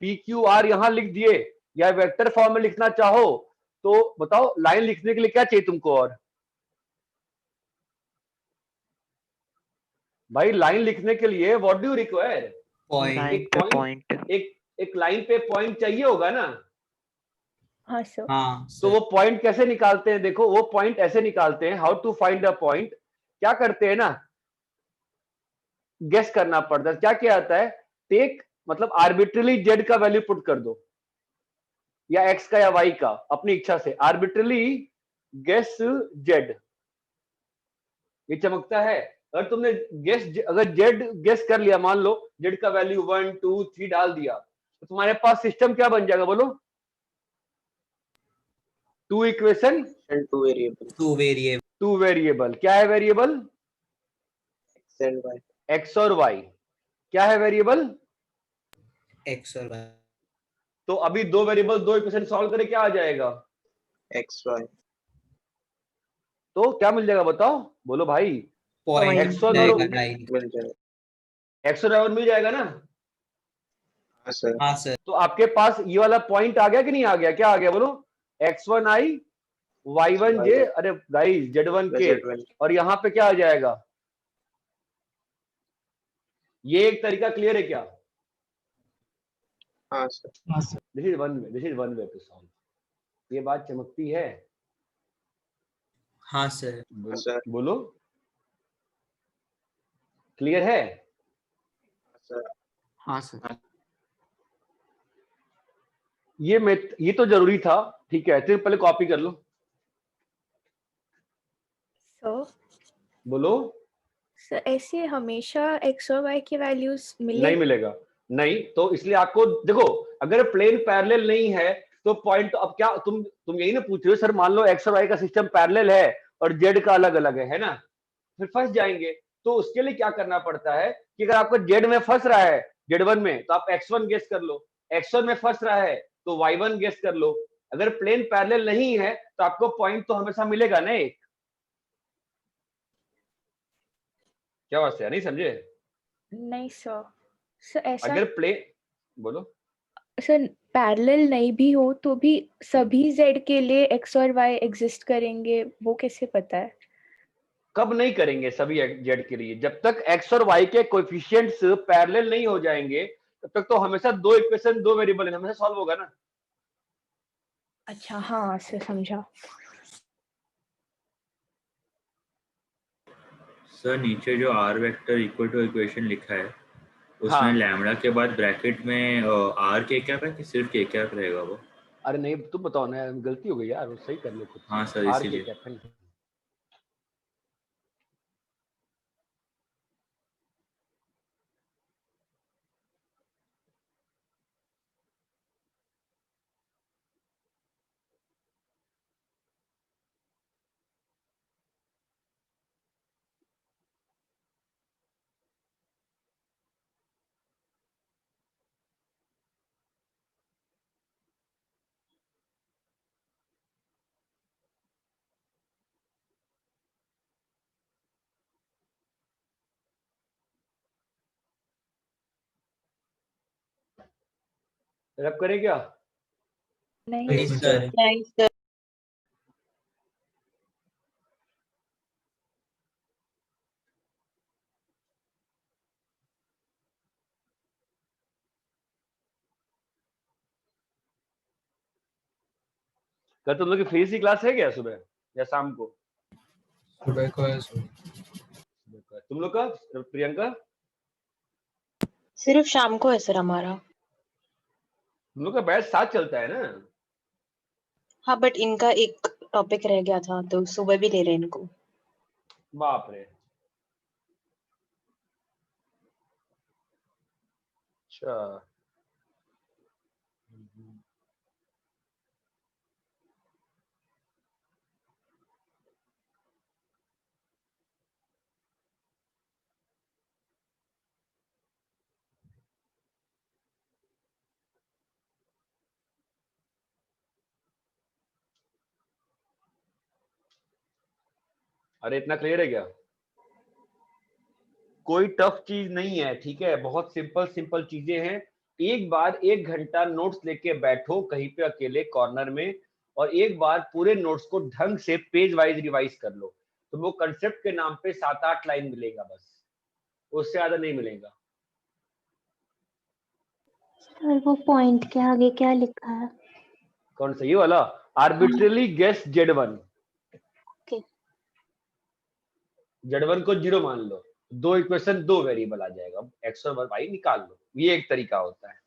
p q r यहां लिख दिए, या वेक्टर फॉर्म में लिखना चाहो तो बताओ लाइन लिखने के लिए क्या चाहिए तुमको? और भाई लाइन लिखने के लिए what do you require? Point. एक लाइन पे पॉइंट चाहिए होगा ना? हाँ सर। हाँ तो वो पॉइंट कैसे निकालते हैं? देखो वो पॉइंट ऐसे निकालते हैं, how to find a point. क्या करते हैं ना, गेस करना पड़ता है। क्या क्या आता है? टेक मतलब आर्बिट्रली जेड का वैल्यू पुट कर दो, या एक्स का या वाई का, अपनी इच्छा से आर्बिट्रली गेस जेड। ये चमकता है? अगर तुमने अगर जेड गेस कर लिया, मान लो जेड का वैल्यू 1 2 3 डाल दिया, तो तुम्हारे पास सिस्टम क्या बन जाएगा बोलो? 2 इक्वेशन 2 वेरिएबल। Two variable. क्या है variable? X and Y. X और वाई। क्या है वेरिएबल? एक्स और वाई। तो अभी दो वेरिएबल, दो इक्वेशन सॉल्व करें, क्या आ जाएगा? X Y. तो क्या मिल जाएगा बताओ, बोलो भाई। पॉइंट X1 और जाएगा 9। मिल जाएगा। एक्स और वाई मिल जाएगा ना? हाँ सर। हाँ सर। तो आपके पास ये वाला पॉइंट आ गया कि नहीं आ गया? क्या आ गया बोलो? x1i y1j, अरे गाइस z1k, Z1. और यहाँ पे क्या आ जाएगा? ये एक तरीका क्लियर है क्या? हाँ सर। हाँ sir. This is one way to solve. ये बात चमकती है? हाँ सर। हाँ सर। बोलो, क्लियर है? सर। हाँ सर। ये तो जरूरी था, ठीक है। तो पहले कॉपी कर लो। सर बोलो। सर ऐसे हमेशा x और y की वैल्यूज नहीं मिले? मिलेगा, नहीं। तो इसलिए आपको देखो, अगर प्लेन पैरेलल नहीं है तो पॉइंट, अब क्या तुम यही ना पूछ रहे हो, सर मान लो एक्स और वाई का सिस्टम पैरेलल है और जेड का अलग अलग है ना, फिर फंस जाएंगे। तो उसके लिए क्या करना पड़ता है कि अगर आपको जेड में फंस रहा है, जेड1 में, तो आप x1 गेस कर लो। x1 में फंस रहा है तो y1 गेस कर लो। अगर प्लेन पैरेलल नहीं है तो आपको पॉइंट तो हमेशा मिलेगा ना एक। क्या बात है, नहीं समझे? नहीं सर। सर ऐसा अगर प्लेन, बोलो। सर पैरेलल नहीं भी हो तो भी सभी z के लिए x और y एग्जिस्ट करेंगे, वो कैसे पता है? कब नहीं करेंगे सभी जेड के लिए? जब तक एक्स और वाई के कोएफिशिएंट्स पैरेलल नहीं हो जाएंगे तब तक तो हमेशा दो इक्वेशन, दो वेरिएबल हमेशा सॉल्व होगा ना। अच्छा हाँ सर, समझा। सर नीचे जो r vector equal to equation लिखा है उसमें हाँ। लैम्बडा के बाद ब्रैकेट में आर के कैप है कि सिर्फ के कैप रहेगा वो? अरे नहीं, तुम बताओ ना, गलती हो गई यार, वो सही कर लो खुद से। हाँ सर, आर के इसीलिए। कैप्टन। रब करें क्या? नहीं नहीं सर। नहीं सर। कल तुम लोग की फ्री सी क्लास है क्या सुबह या शाम को? सुबह को है सर। तुम लोग का प्रियंका? सिर्फ शाम को है सर हमारा। तुम लोग का बैच साथ चलता है ना? हाँ बट इनका एक टॉपिक रह गया था तो सुबह भी ले रहे हैं इनको। बाप रे। अच्छा। अरे इतना क्लियर है क्या? कोई टफ चीज नहीं है, ठीक है। बहुत सिंपल सिंपल चीजें हैं। एक बार 1 घंटा नोट्स लेके बैठो कहीं पे अकेले कॉर्नर में, और एक बार पूरे नोट्स को ढंग से पेज वाइज रिवाइज कर लो। तो वो कंसेप्ट के नाम पे 7-8 लाइन मिलेगा बस, उससे ज्यादा नहीं मिलेगा। सर वो पॉइंट के आगे क्या लिखा है? कौन सा, ये वाला? Arbitrarily guess Z1। Okay. Z1 को 0 मान लो, दो इक्वेशन, दो वेरिएबल आ जाएगा, एक्स और वाई निकाल लो। ये एक तरीका होता है।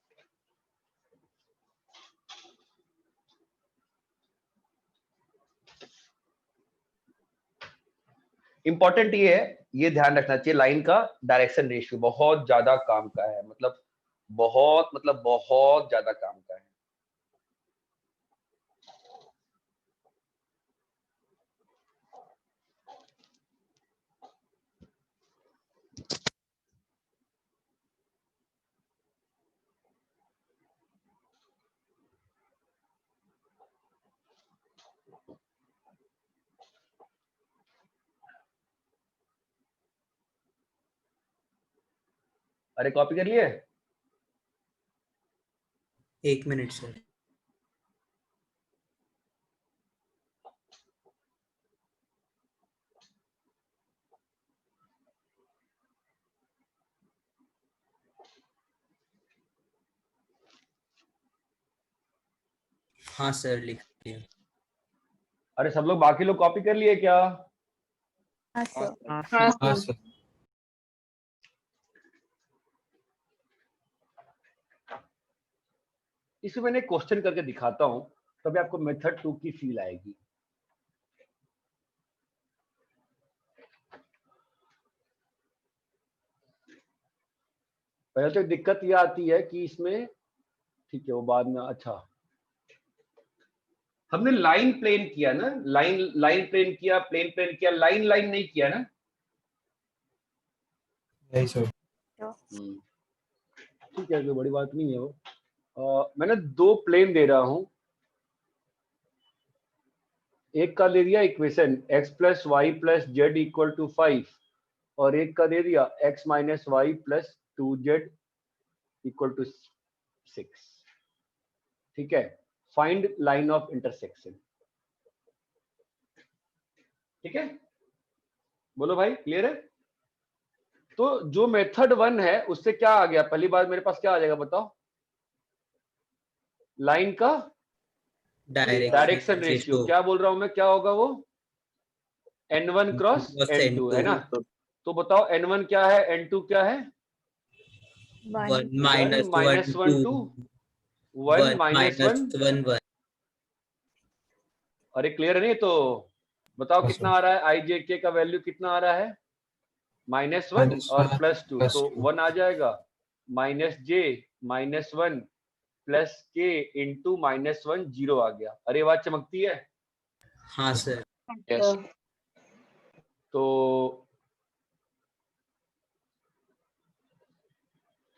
इंपॉर्टेंट ये है, ये ध्यान रखना चाहिए, लाइन का डायरेक्शन रेशियो बहुत ज्यादा काम का है, मतलब बहुत ज्यादा काम का है। अरे कॉपी कर लिए? 1 मिनट सर। हाँ सर लिख लिया। अरे सब लोग बाकी लोग कॉपी कर लिए क्या? हाँ सर। हाँ हाँ सर। सर। इसमें मैंने क्वेश्चन करके दिखाता हूं, तभी आपको मेथड 2 की फील आएगी। पहले तो दिक्कत ये आती है कि इसमें, ठीक है वो बाद में, अच्छा हमने लाइन प्लेन किया ना, लाइन प्लेन किया, प्लेन प्लेन किया, लाइन लाइन नहीं किया ना। नहीं सर। ठीक है, कोई बड़ी बात नहीं है वो। मैंने 2 प्लेन दे रहा हूं, एक का दे दिया equation x plus y plus Z equal to 5 और एक का दे दिया x minus y plus 2z equal to 6। ठीक है, फाइंड लाइन ऑफ इंटरसेक्शन। ठीक है, बोलो भाई क्लियर है? तो जो मेथड 1 है उससे क्या आ गया, पहली बार मेरे पास क्या आ जाएगा बताओ? लाइन का डायरेक्शन रेशियो। क्या बोल रहा हूं मैं, क्या होगा वो? n1 क्रॉस n2 है ना। तो बताओ n1 क्या है, n2 क्या है? 1 माइनस 1 2 1 माइनस 1। अरे क्लियर है नहीं? तो बताओ कितना आ रहा है, आई जे के का वैल्यू कितना आ रहा है? -1 और +2, तो 1 आ जाएगा। -j -1 प्लस के इंटू -1 0 आ गया। अरे बात चमकती है। हाँ सर। यस तो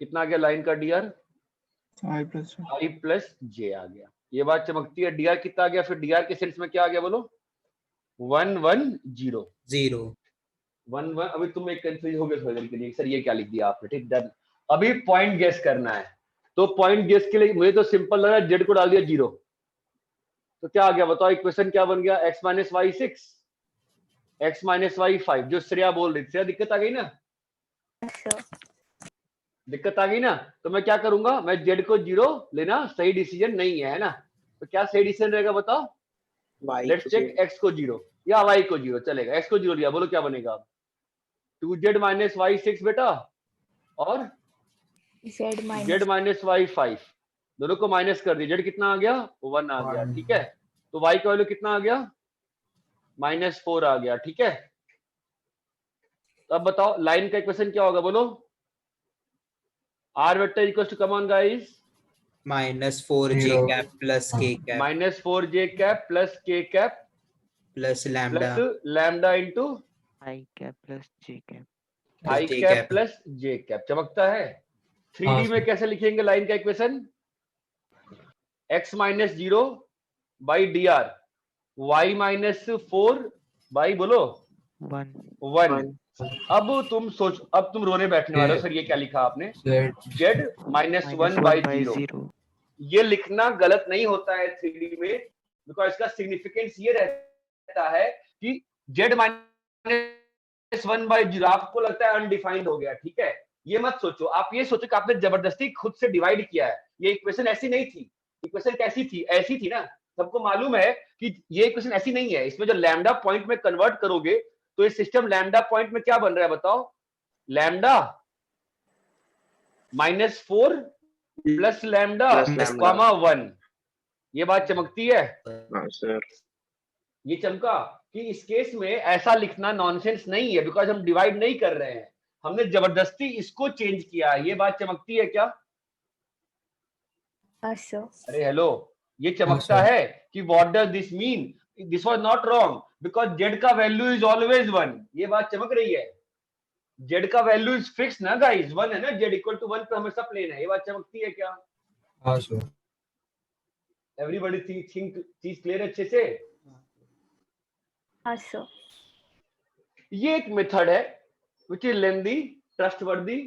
कितना आ गया लाइन का dr? I plus i plus j आ गया। ये बात चमकती है। dr कितना आ गया फिर? dr के सेंस में क्या आ गया बोलो? 1 1 0 0 1 1। अभी तुम एक कंफ्यूज हो गए थोड़ी देर के लिए, सर ये क्या लिख दिया आपने? ठीक, डन। अभी पॉइंट गेस करना है, तो पॉइंट गेस के लिए मुझे तो सिंपल लग रहा है, जेड को डाल दिया 0, तो क्या आ गया बताओ? इक्वेशन क्या बन गया? x minus y 6 x minus y 5, जो श्रेया बोल रही थी। श्रेया दिक्कत आ गई ना? दिक्कत आ गई ना? तो मैं क्या करूंगा, मैं जेड को 0 लेना सही डिसीजन नहीं है ना। तो क्या सही डिसीजन रहेगा बताओ? लेट्स चेक, x को 0 या y को 0 चलेगा। x को 0 लिया, बोलो क्या बनेगा? 2z माइनस वाई 6 बेटा, और z माइनस वाई 5, दोनों को माइनस कर दिया। z कितना आ गया? 1 आ गया। ठीक है, तो y का वैल्यू कितना आ गया? -4 आ गया। ठीक है, तो अब बताओ लाइन का इक्वेशन क्या होगा बोलो? r vector equal to, come on guys, -4j cap plus k cap -4j cap plus k cap plus lambda plus lambda into I cap plus J cap. i cap plus j cap. चमकता है? 3D में कैसे लिखेंगे line का equation? x minus 0 by dr, y minus 4 by बोलो 1। अब तुम सोच, अब तुम रोने बैठने वाले हो, सर ये क्या लिखा आपने? z minus 1 by 0। ये लिखना गलत नहीं होता है 3D में, बिकॉज इसका सिग्निफिकेंस ये रहता है कि z माइनस 1 बाई 0 आपको लगता है अनडिफाइंड हो गया। ठीक है, ये मत सोचो, आप ये सोचो कि आपने जबरदस्ती खुद से डिवाइड किया है। ये इक्वेशन ऐसी नहीं थी। इक्वेशन कैसी थी? ऐसी थी ना। सबको मालूम है कि ये इक्वेशन ऐसी नहीं है। इसमें जो लैम्डा पॉइंट में कन्वर्ट करोगे तो ये सिस्टम लैम्डा पॉइंट में क्या बन रहा है बताओ? Lambda -4 plus lambda comma 1। ये बात चमकती है? सर ये चमका कि इस केस में ऐसा लिखना नॉनसेंस नहीं है, बिकॉज हम डिवाइड नहीं कर रहे हैं, हमने जबरदस्ती इसको चेंज किया है। ये बात चमकती है क्या? अरे हेलो, ये चमकता है कि what does this mean? This was not wrong because Z का वैल्यू इज ऑलवेज 1। ये बात चमक रही है? जेड का वैल्यू इज फिक्स ना गाइस, 1 है ना। जेड इक्वल टू 1 पे हमेशा प्लेन है। ये बात चमकती है क्या? हाँ सर। एवरीबॉडी थिंक चीज क्लियर अच्छे से? हाँ सर। ये एक मेथड है which is lengthy, trustworthy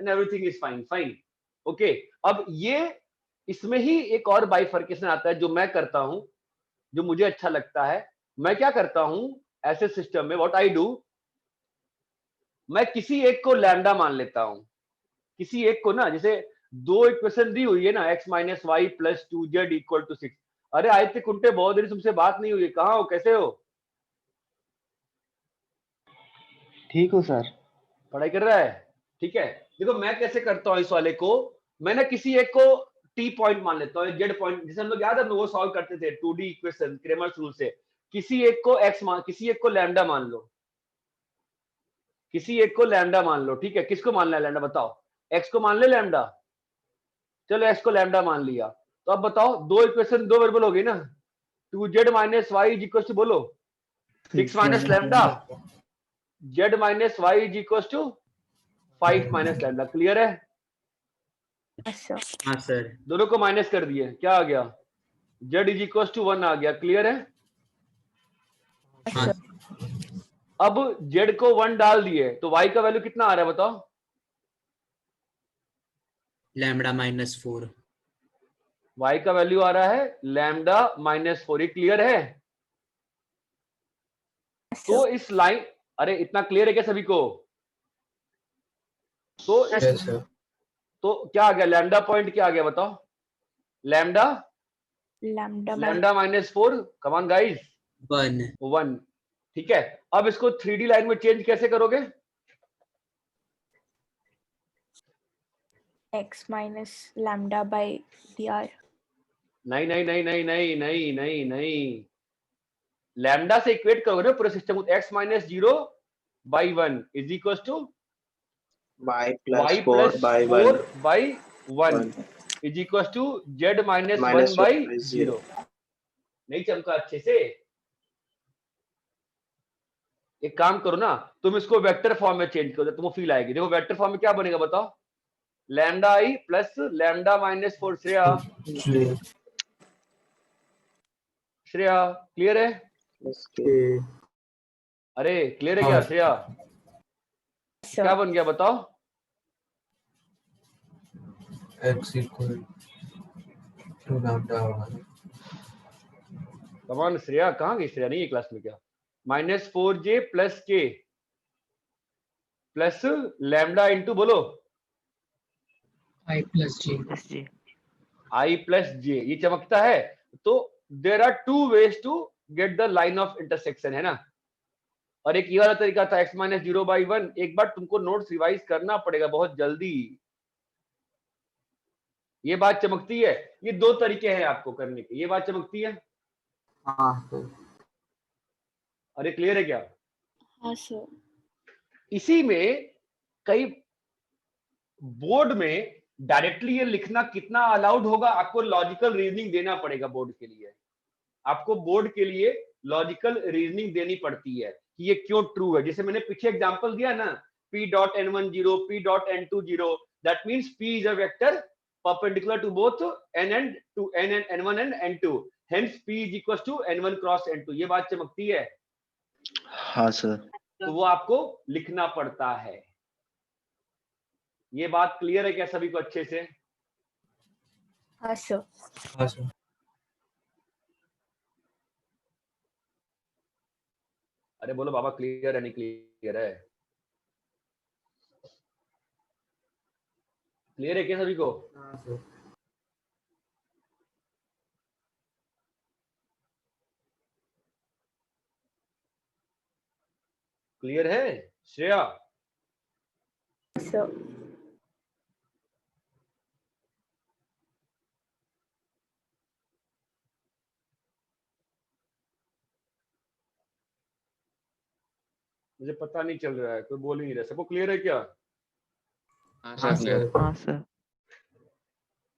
and everything is fine fine. Okay, अब ये इसमें ही एक और बाइफर्केशन आता है जो मैं करता हूं, जो मुझे अच्छा लगता है। मैं क्या करता हूं ऐसे सिस्टम में, व्हाट आई डू, मैं किसी एक को लैम्डा मान लेता हूं, किसी एक को ना, जैसे दो इक्वेशन दी हुई है ना, x minus y plus 2z equal to 6। अरे आदित्य कुंटे, बहुत देर तुमसे बात नहीं हुई, कहाँ हो, कैसे हो? ठीक हो सर। पढ़ाई कर रहा है? ठीक है। देखो मैं कैसे करता हूँ इस वाले को, मैं ना किसी एक को t पॉइंट मान लेता हूँ, z पॉइंट, जैसे हम लोग याद है वो सॉल्व करते थे 2D इक्वेशन क्रेमर्स रूल से। किसी एक को x मान, किसी एक को लैम्डा मान लो, किसी एक को लैम्डा मान लो, ठीक है। किसको मानना है लैम्डा बताओ? x को मान ले लैम्डा, चलो x को लैम्डा मान लिया। तो अब बताओ, दो इक्वेशन दो वेरिएबल हो गई ना, 2z minus y is equal to, बोलो 6 minus lambda, z minus y is equal to 5 minus lambda. Clear है? हाँ सर। दोनों को माइनस कर दिए, क्या आ गया? z इज इक्वल टू 1 आ गया। क्लियर है? हाँ अब z को 1 डाल दिए तो y का वैल्यू कितना आ रहा है बताओ? लैम्बडा -4। y का वैल्यू आ रहा है लैम्डा -4। ये क्लियर है? तो इस लाइन, अरे इतना क्लियर है क्या सभी को? तो यस सर। तो क्या आ गया लैम्डा पॉइंट, क्या आ गया बताओ? Lambda lambda -4, come on guys, 1। ठीक है, अब इसको 3D लाइन में चेंज कैसे करोगे? x minus lambda by dr। नहीं नहीं नहीं नहीं नहीं नहीं नहीं नहीं, लैम्डा से इक्वेट करोगे ना पूरे सिस्टम को। x minus 0 by 1 is equal to y y plus 4 plus by 4 1 by 1 is equal to z minus 1 minus 1 by by 0। 0. नहीं चमका अच्छे से? एक काम करो ना, तुम इसको वेक्टर फॉर्म में चेंज करो, तुमको फील आएगी। देखो वेक्टर फॉर्म में क्या बनेगा बताओ? Lambda I plus lambda -4। Shreya, Shreya clear है? अरे क्लियर है क्या श्रेया? क्या बन गया बताओ? x इक्वल टू लैम्डा होगा। कमान श्रेया, कहाँ गई श्रेया? नहीं है क्लास में क्या? -4j plus k plus lambda into, बोलो I plus j। i plus j। ये चमकता है? तो there are two ways to get the line of intersection, है ना। और एक ये वाला तरीका था x माइनस 0 बाई 1। एक बार तुमको नोट्स रिवाइज करना पड़ेगा बहुत जल्दी। ये बात चमकती है? ये दो तरीके हैं आपको करने के, ये बात चमकती है? हाँ अरे क्लियर है क्या? हाँ सर। इसी में कई बोर्ड में डायरेक्टली ये लिखना कितना अलाउड होगा, आपको लॉजिकल रीजनिंग देना पड़ेगा बोर्ड के लिए। आपको बोर्ड के लिए लॉजिकल रीजनिंग देनी पड़ती है कि ये क्यों ट्रू है। जैसे मैंने पीछे एग्जांपल दिया ना, p.n10 p.n20, that means p is a vector perpendicular to both n and to n and n1 and n2, hence p is equals to n1 cross n2। ये बात चमकती है? हाँ सर। तो वो आपको लिखना पड़ता है। ये बात क्लियर है क्या सभी को अच्छे से? हाँ सर। हाँ सर। अरे बोलो बाबा क्लियर है नहीं क्लियर है? क्लियर है क्या सभी को? क्लियर है श्रेया? सर मुझे पता नहीं चल रहा है, कोई बोल ही नहीं रहा। सबको क्लियर है क्या? हाँ सर। हाँ सर।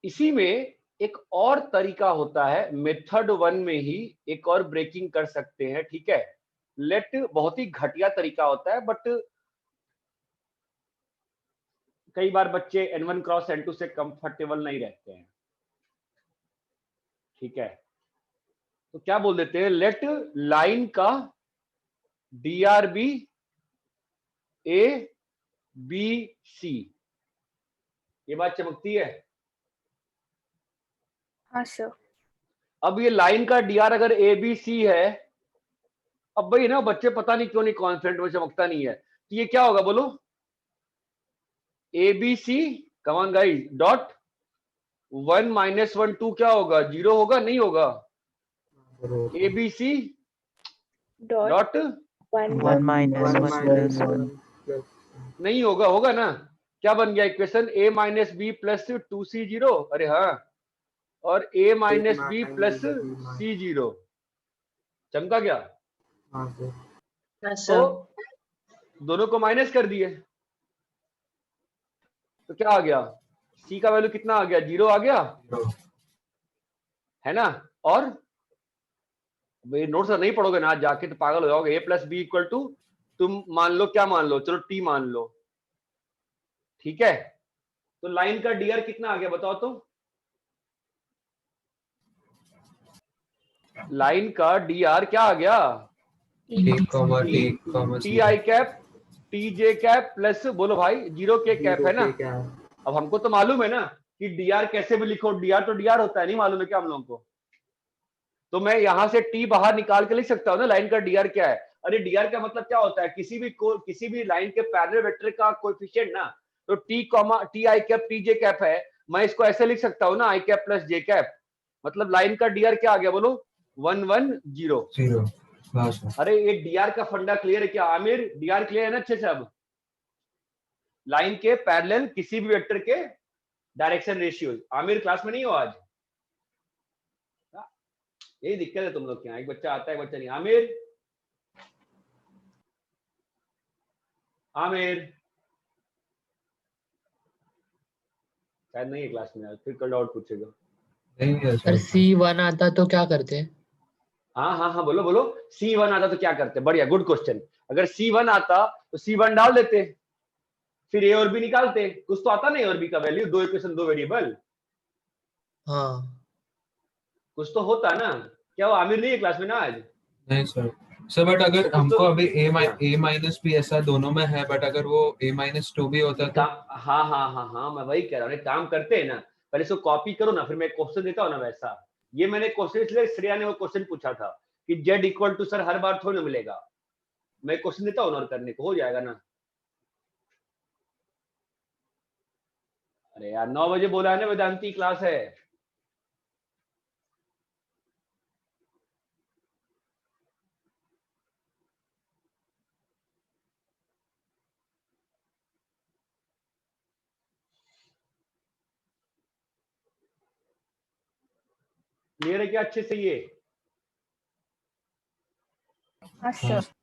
इसी में एक और तरीका होता है, मेथड 1 में ही एक और ब्रेकिंग कर सकते हैं, ठीक है। लेट बहुत ही घटिया तरीका होता है, बट कई बार बच्चे n1 क्रॉस n2 से कंफर्टेबल नहीं रहते हैं, ठीक है। तो क्या बोल देते हैं, लेट लाइन का dr भी a b c, ये बात चमकती है। हाँ सर। अब ये लाइन का डी आर अगर ए बी सी है, अब भाई ना बच्चे पता नहीं क्यों नहीं कॉन्फिडेंट में, चमकता नहीं है, तो ये क्या होगा बोलो? A b c come on guys dot 1 - 1 2 क्या होगा? 0 होगा नहीं होगा? A b c dot 1 minus 1 plus 1 नहीं होगा, होगा ना? क्या बन गया equation? a minus b plus 2c0, अरे हाँ, और a minus b plus c0, चमका क्या? हाँ सर। तो दोनों को माइनस कर दिए, तो क्या आ गया? c का वैल्यू कितना आ गया? 0 आ गया, है ना? और भाई नोट्स नहीं पढ़ोगे ना आज जाके तो पागल हो जाओगे। a plus b equal to, तुम मान लो क्या मान लो, चलो t मान लो, ठीक है? तो लाइन का डी आर कितना आ गया बताओ तो? लाइन का डी आर क्या आ गया? T I cap T J cap plus, बोलो भाई, 0 के कैप है ना? अब हमको तो मालूम है ना कि डी आर कैसे भी लिखो, डी आर तो डी आर होता है, नहीं मालूम है क्या हम लोगों को? तो मैं यहां से टी बाहर निकाल के लिख सकता हूँ ना लाइन का डी आर क्या है। अरे डी आर का मतलब क्या होता है? किसी भी लाइन के पैरेलल वेक्टर का कोएफिशिएंट ना। तो T comma T I cap T J cap है, मैं इसको ऐसे लिख सकता हूँ ना, आई कैप प्लस जे कैप, मतलब लाइन का डी आर क्या आ गया बोलो? 1 1 0। अरे ये डी आर का फंडा क्लियर है क्या आमिर? डी आर क्लियर है ना अच्छे से? अब लाइन के पैरेलल किसी भी वेक्टर के डायरेक्शन रेशियो। आमिर क्लास में नहीं हो आज? यही दिक्कत है तुम लोग के यहाँ, एक बच्चा आता है, एक बच्चा नहीं। आमिर, आमिर शायद नहीं है क्लास में, फिर कल डाउट पूछेगा। सर C1 आता तो क्या करते हैं? हाँ हाँ हाँ, बोलो बोलो। C1 आता तो क्या करते? बढ़िया, गुड क्वेश्चन। अगर C1 आता तो C1 डाल देते, फिर ए और बी निकालते। कुछ तो आता नहीं, और बी का वैल्यू, दो इक्वेशन दो वेरिएबल, हाँ कुछ तो होता ना। क्या वो आमिर नहीं है क्लास में ना आज? नहीं सर। सर बट अगर तो हमको अभी हाँ a माइनस बी ऐसा दोनों में है, बट अगर वो a-2 भी होता तो? हाँ हाँ हाँ हाँ, मैं वही कह रहा हूँ, एक काम करते हैं ना, पहले इसको कॉपी करो ना, फिर मैं क्वेश्चन देता हूँ ना वैसा। ये मैंने क्वेश्चन इसलिए, श्रेया ने वो क्वेश्चन पूछा था कि जेड इक्वल टू, सर हर बार थोड़ी ना मिलेगा, मैं क्वेश्चन देता हूँ ना और करने को हो जाएगा ना। अरे यार 9 बजे बोला है ना, वेदांती क्लास है। क्लियर है क्या अच्छे से ये? हाँ सर।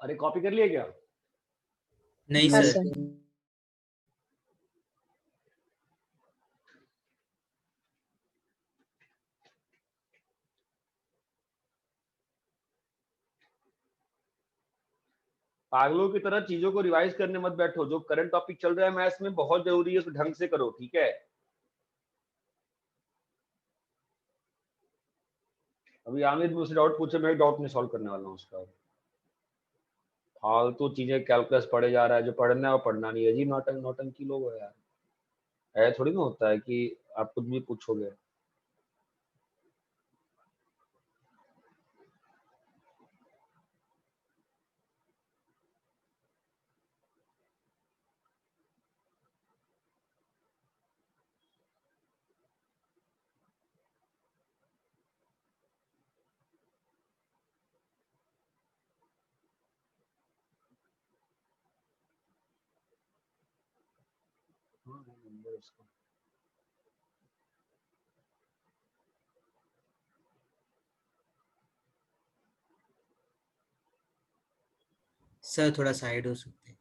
अरे कॉपी कर लिए क्या? नहीं हाँ सर। सर। पागलों की तरह चीजों को रिवाइज करने मत बैठो। जो करंट टॉपिक चल रहा है मैथ्स में बहुत जरूरी है, उसको ढंग से करो, ठीक है? अभी आमिर मुझसे डाउट पूछे, मैं डाउट नहीं सॉल्व करने वाला हूँ उसका। फालतू चीजें कैलकुलस पढ़े जा रहा है, जो पढ़ना है वो पढ़ना नहीं है। जी नौटंकी लोग हो यार, है थोड़ी ना होता है कि आप कुछ भी पूछोगे। सर थोड़ा साइड हो सकते हैं।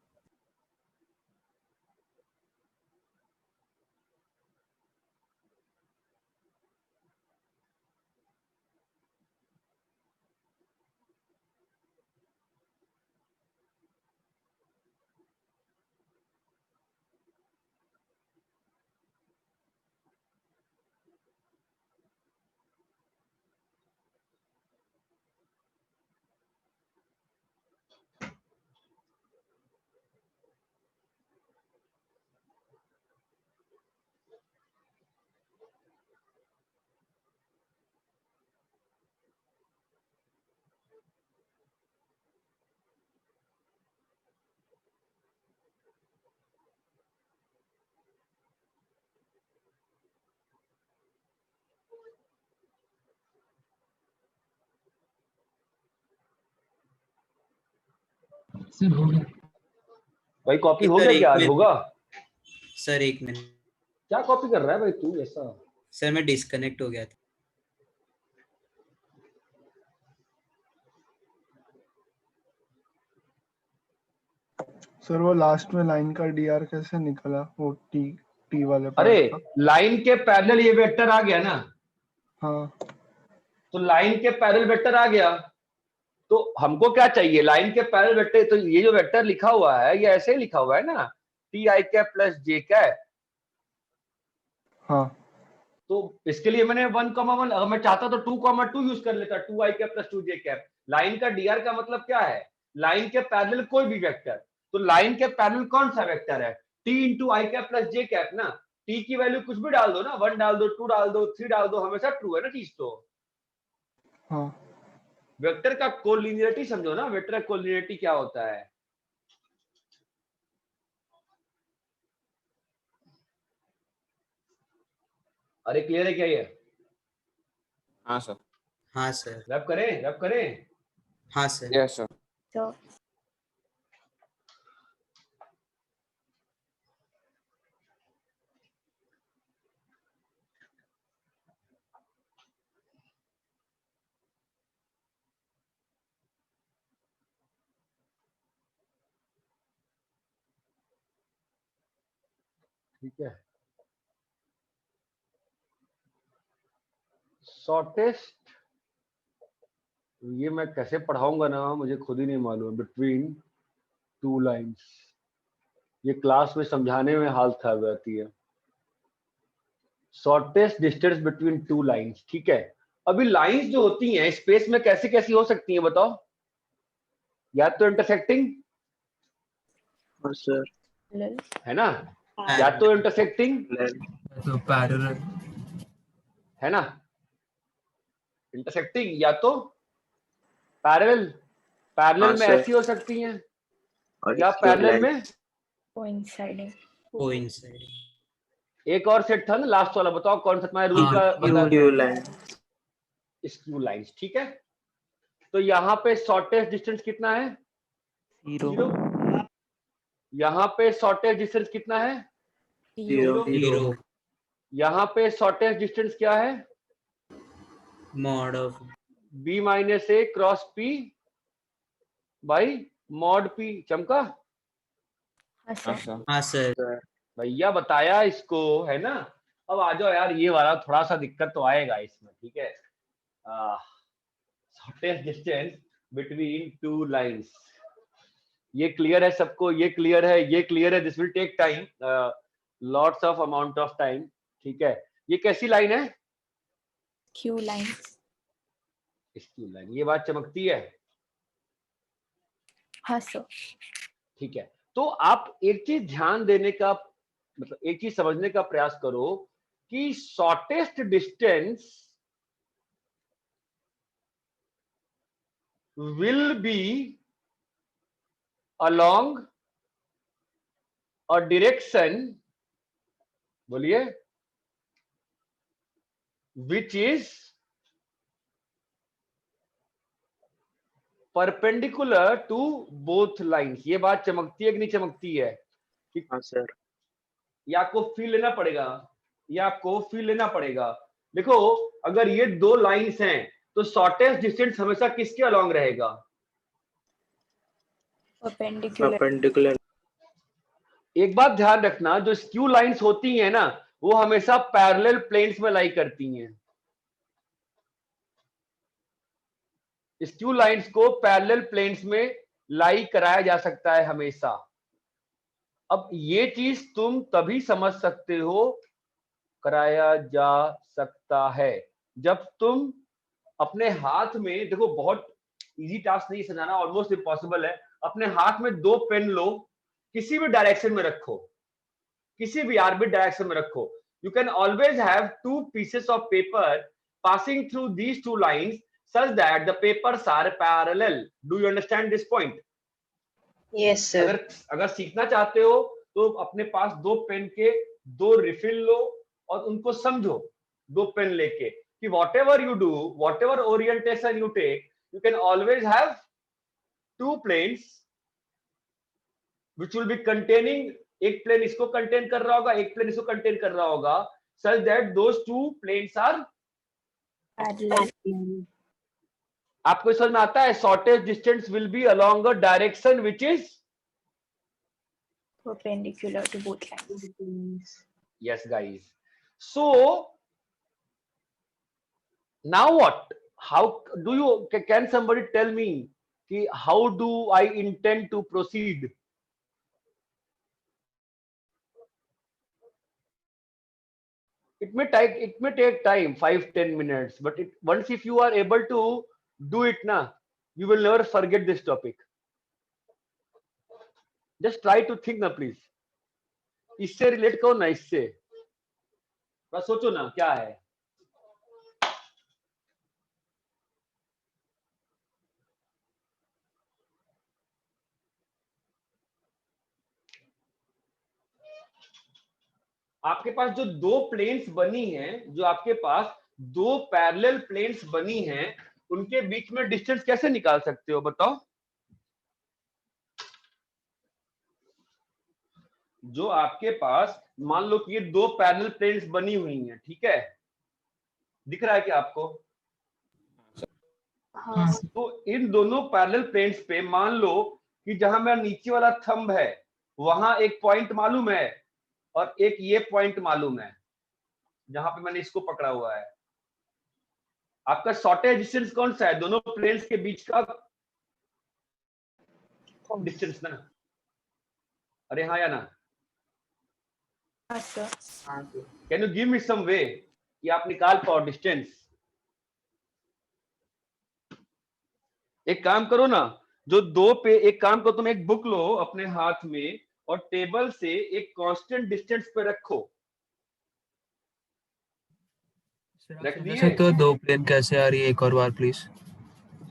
सर हो गया। भाई कॉपी हो सर गया एक क्या? आज मिनट होगा? Sir, 1 minute. क्या कॉपी कर रहा है भाई तू ऐसा? सर मैं डिस्कनेक्ट हो गया था। सर वो लास्ट में लाइन का डीआर कैसे निकला, वो टी वाले अरे पार्ट का? लाइन के पैरेलल ये वेक्टर आ गया ना, हाँ तो लाइन के पैरेलल वेक्टर आ गया, तो हमको क्या चाहिए? लाइन के पैरेलल वेक्टर। तो ये जो वेक्टर लिखा हुआ है ये ऐसे ही लिखा हुआ है ना, T I cap plus J cap. हाँ तो इसके लिए मैंने 1,1, अगर मैं चाहता तो 2,2 यूज कर लेता, 2 आई कैप प्लस 2 जे कैप। लाइन का डीआर का मतलब क्या है? लाइन के पैरेलल कोई भी वेक्टर। तो लाइन के पैरेलल कौन सा वेक्टर है? टी इंटू आई कैप प्लस जे कैप ना। टी की वैल्यू कुछ भी डाल दो ना, 1 डाल दो, 2 डाल दो, 3 डाल दो, हमेशा ट्रू है ना चीज। तो हाँ वेक्टर का कोलिनियरिटी समझो ना, वेक्टर का कोलिनियरिटी क्या होता है? अरे क्लियर है क्या ये? हाँ सर। हाँ सर। रैप करें? हाँ सर। Yes sir. तो ठीक है। शॉर्टेस्ट, ये मैं कैसे पढ़ाऊंगा ना, मुझे खुद ही नहीं मालूम। बिटवीन टू लाइंस, ये क्लास में समझाने में हालत खराब हो जाती है। Shortest distance between two lines, ठीक है। अभी लाइंस जो होती हैं स्पेस में कैसी कैसी हो सकती हैं बताओ? या तो इंटरसेक्टिंग सर, है ना, या तो इंटरसेक्टिंग तो पैरेलल है ना, इंटरसेक्टिंग या तो पैरेलल। पैरेलल में ऐसी हो सकती हैं, या पैरेलल में कोइंसाइडिंग। एक और सेट था ना लास्ट वाला, बताओ कौन सा तुम्हारे रूल का बता? स्क्यू लाइंस, ठीक है। तो यहाँ पे शॉर्टेस्ट डिस्टेंस कितना है? 0। यहाँ पे शॉर्टेस्ट डिस्टेंस कितना है? 0। यहाँ पे शॉर्टेस्ट डिस्टेंस क्या है? Mod of b minus A cross p by mod P चमका? हाँ सर। भैया बताया इसको, है ना। अब आ जाओ यार, ये वाला थोड़ा सा दिक्कत तो आएगा इसमें, ठीक है। Shortest distance between two lines, ये क्लियर है सबको? ये क्लियर है, ये क्लियर है। This will take time, lots of amount of time, ठीक है। ये कैसी लाइन है? Q line. क्यू लाइन, ये बात चमकती है? हाँ सर। ठीक है, तो आप एक चीज ध्यान देने का, मतलब एक चीज समझने का प्रयास करो कि shortest distance will be along a direction, बोलिए, which is perpendicular to both lines। ये बात चमकती है कि नहीं चमकती है? हाँ सर। ये आपको फील लेना पड़ेगा, ये आपको फील लेना पड़ेगा। देखो, अगर ये दो लाइंस हैं तो शॉर्टेस्ट डिस्टेंस हमेशा किसके अलॉन्ग रहेगा? परपेंडिकुलर। एक बात ध्यान रखना, जो स्क्यू लाइंस होती हैं ना, वो हमेशा पैरेलल प्लेन्स में लाई करती हैं। स्क्यू लाइंस को पैरेलल प्लेन्स में लाई कराया जा सकता है हमेशा। अब ये चीज तुम तभी समझ सकते हो, कराया जा सकता है, जब तुम अपने हाथ में, देखो बहुत इजी टास्क नहीं समझाना, ऑलमोस्ट इम्पॉसिबल है। अपने हाथ में दो पेन लो, किसी भी डायरेक्शन में रखो, किसी भी आर्बिट डायरेक्शन में रखो। You can always have two pieces of paper passing through these two lines such that the papers are parallel. Do you understand this point? Yes sir. अगर सीखना चाहते हो तो अपने पास दो पेन के दो रिफिल लो और उनको समझो, दो पेन लेके, कि whatever you do, whatever orientation you take, you can always have two planes which will be containing, एक प्लेन इसको कंटेन कर रहा होगा, एक प्लेन इसको कंटेन कर रहा होगा, such that those two planes are parallel. आपको समझ में आता है? Shortest distance will be along a direction which is perpendicular to both lines. Yes guys, so now what, how do you, can somebody tell me कि how do I intend to proceed? It may take time, 5-10 minutes, but once if you are able to do it na, you will never forget this topic. Just try to think na please, इससे relate करो ना, इससे बस सोचो ना क्या है। आपके पास जो दो प्लेन्स बनी हैं, जो आपके पास दो पैरेलल प्लेन्स बनी हैं, उनके बीच में डिस्टेंस कैसे निकाल सकते हो बताओ? जो आपके पास, मान लो कि ये दो पैरेलल प्लेन्स बनी हुई हैं, ठीक है, दिख रहा है क्या आपको? हाँ तो इन दोनों पैरेलल प्लेन्स पे मान लो कि जहां मेरा नीचे वाला थंब है वहां एक पॉइंट मालूम है और एक ये पॉइंट मालूम है जहां पे मैंने इसको पकड़ा हुआ है। आपका शॉर्टेस्ट डिस्टेंस कौन सा है दोनों प्लेन्स के बीच का? डिस्टेंस ना, अरे हाँ या ना? कैन यू गिव मी सम वे कि आप निकाल पाओ डिस्टेंस? एक काम करो ना, जो दो पे, एक काम करो, तुम एक बुक लो अपने हाथ में और टेबल से एक कांस्टेंट डिस्टेंस पे रखो। रख दिए? तो दो प्लेन कैसे आ रही है, एक और बार प्लीज।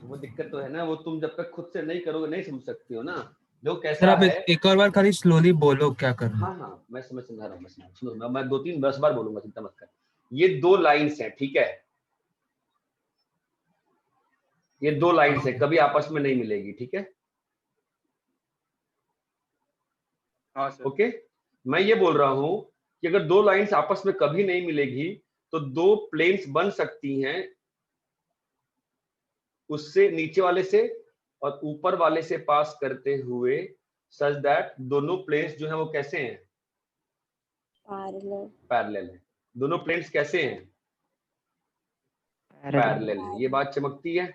वो दिक्कत तो है ना, वो तुम जब तक खुद से नहीं करोगे नहीं समझ सकते हो ना। देखो सर कैसा आप है, एक और बार खाली स्लोली बोलो क्या करना। हाँ हाँ मैं समझा रहा हूँ, सुनो मैं 2-3-10 बार बोलूंगा, चिंता मत कर। ये दो लाइंस हैं, ठीक है, ये दो लाइंस है, कभी आपस में नहीं मिलेगी, ठीक है? हाँ सर। ओके, मैं ये बोल रहा हूं कि अगर दो लाइंस आपस में कभी नहीं मिलेगी तो दो प्लेन्स बन सकती हैं, उससे नीचे वाले से और ऊपर वाले से पास करते हुए सच दैट दोनों प्लेन्स जो है वो कैसे हैं, पैरेलल है। दोनों प्लेन्स कैसे हैं, पैरेलल है। ये बात चमकती है।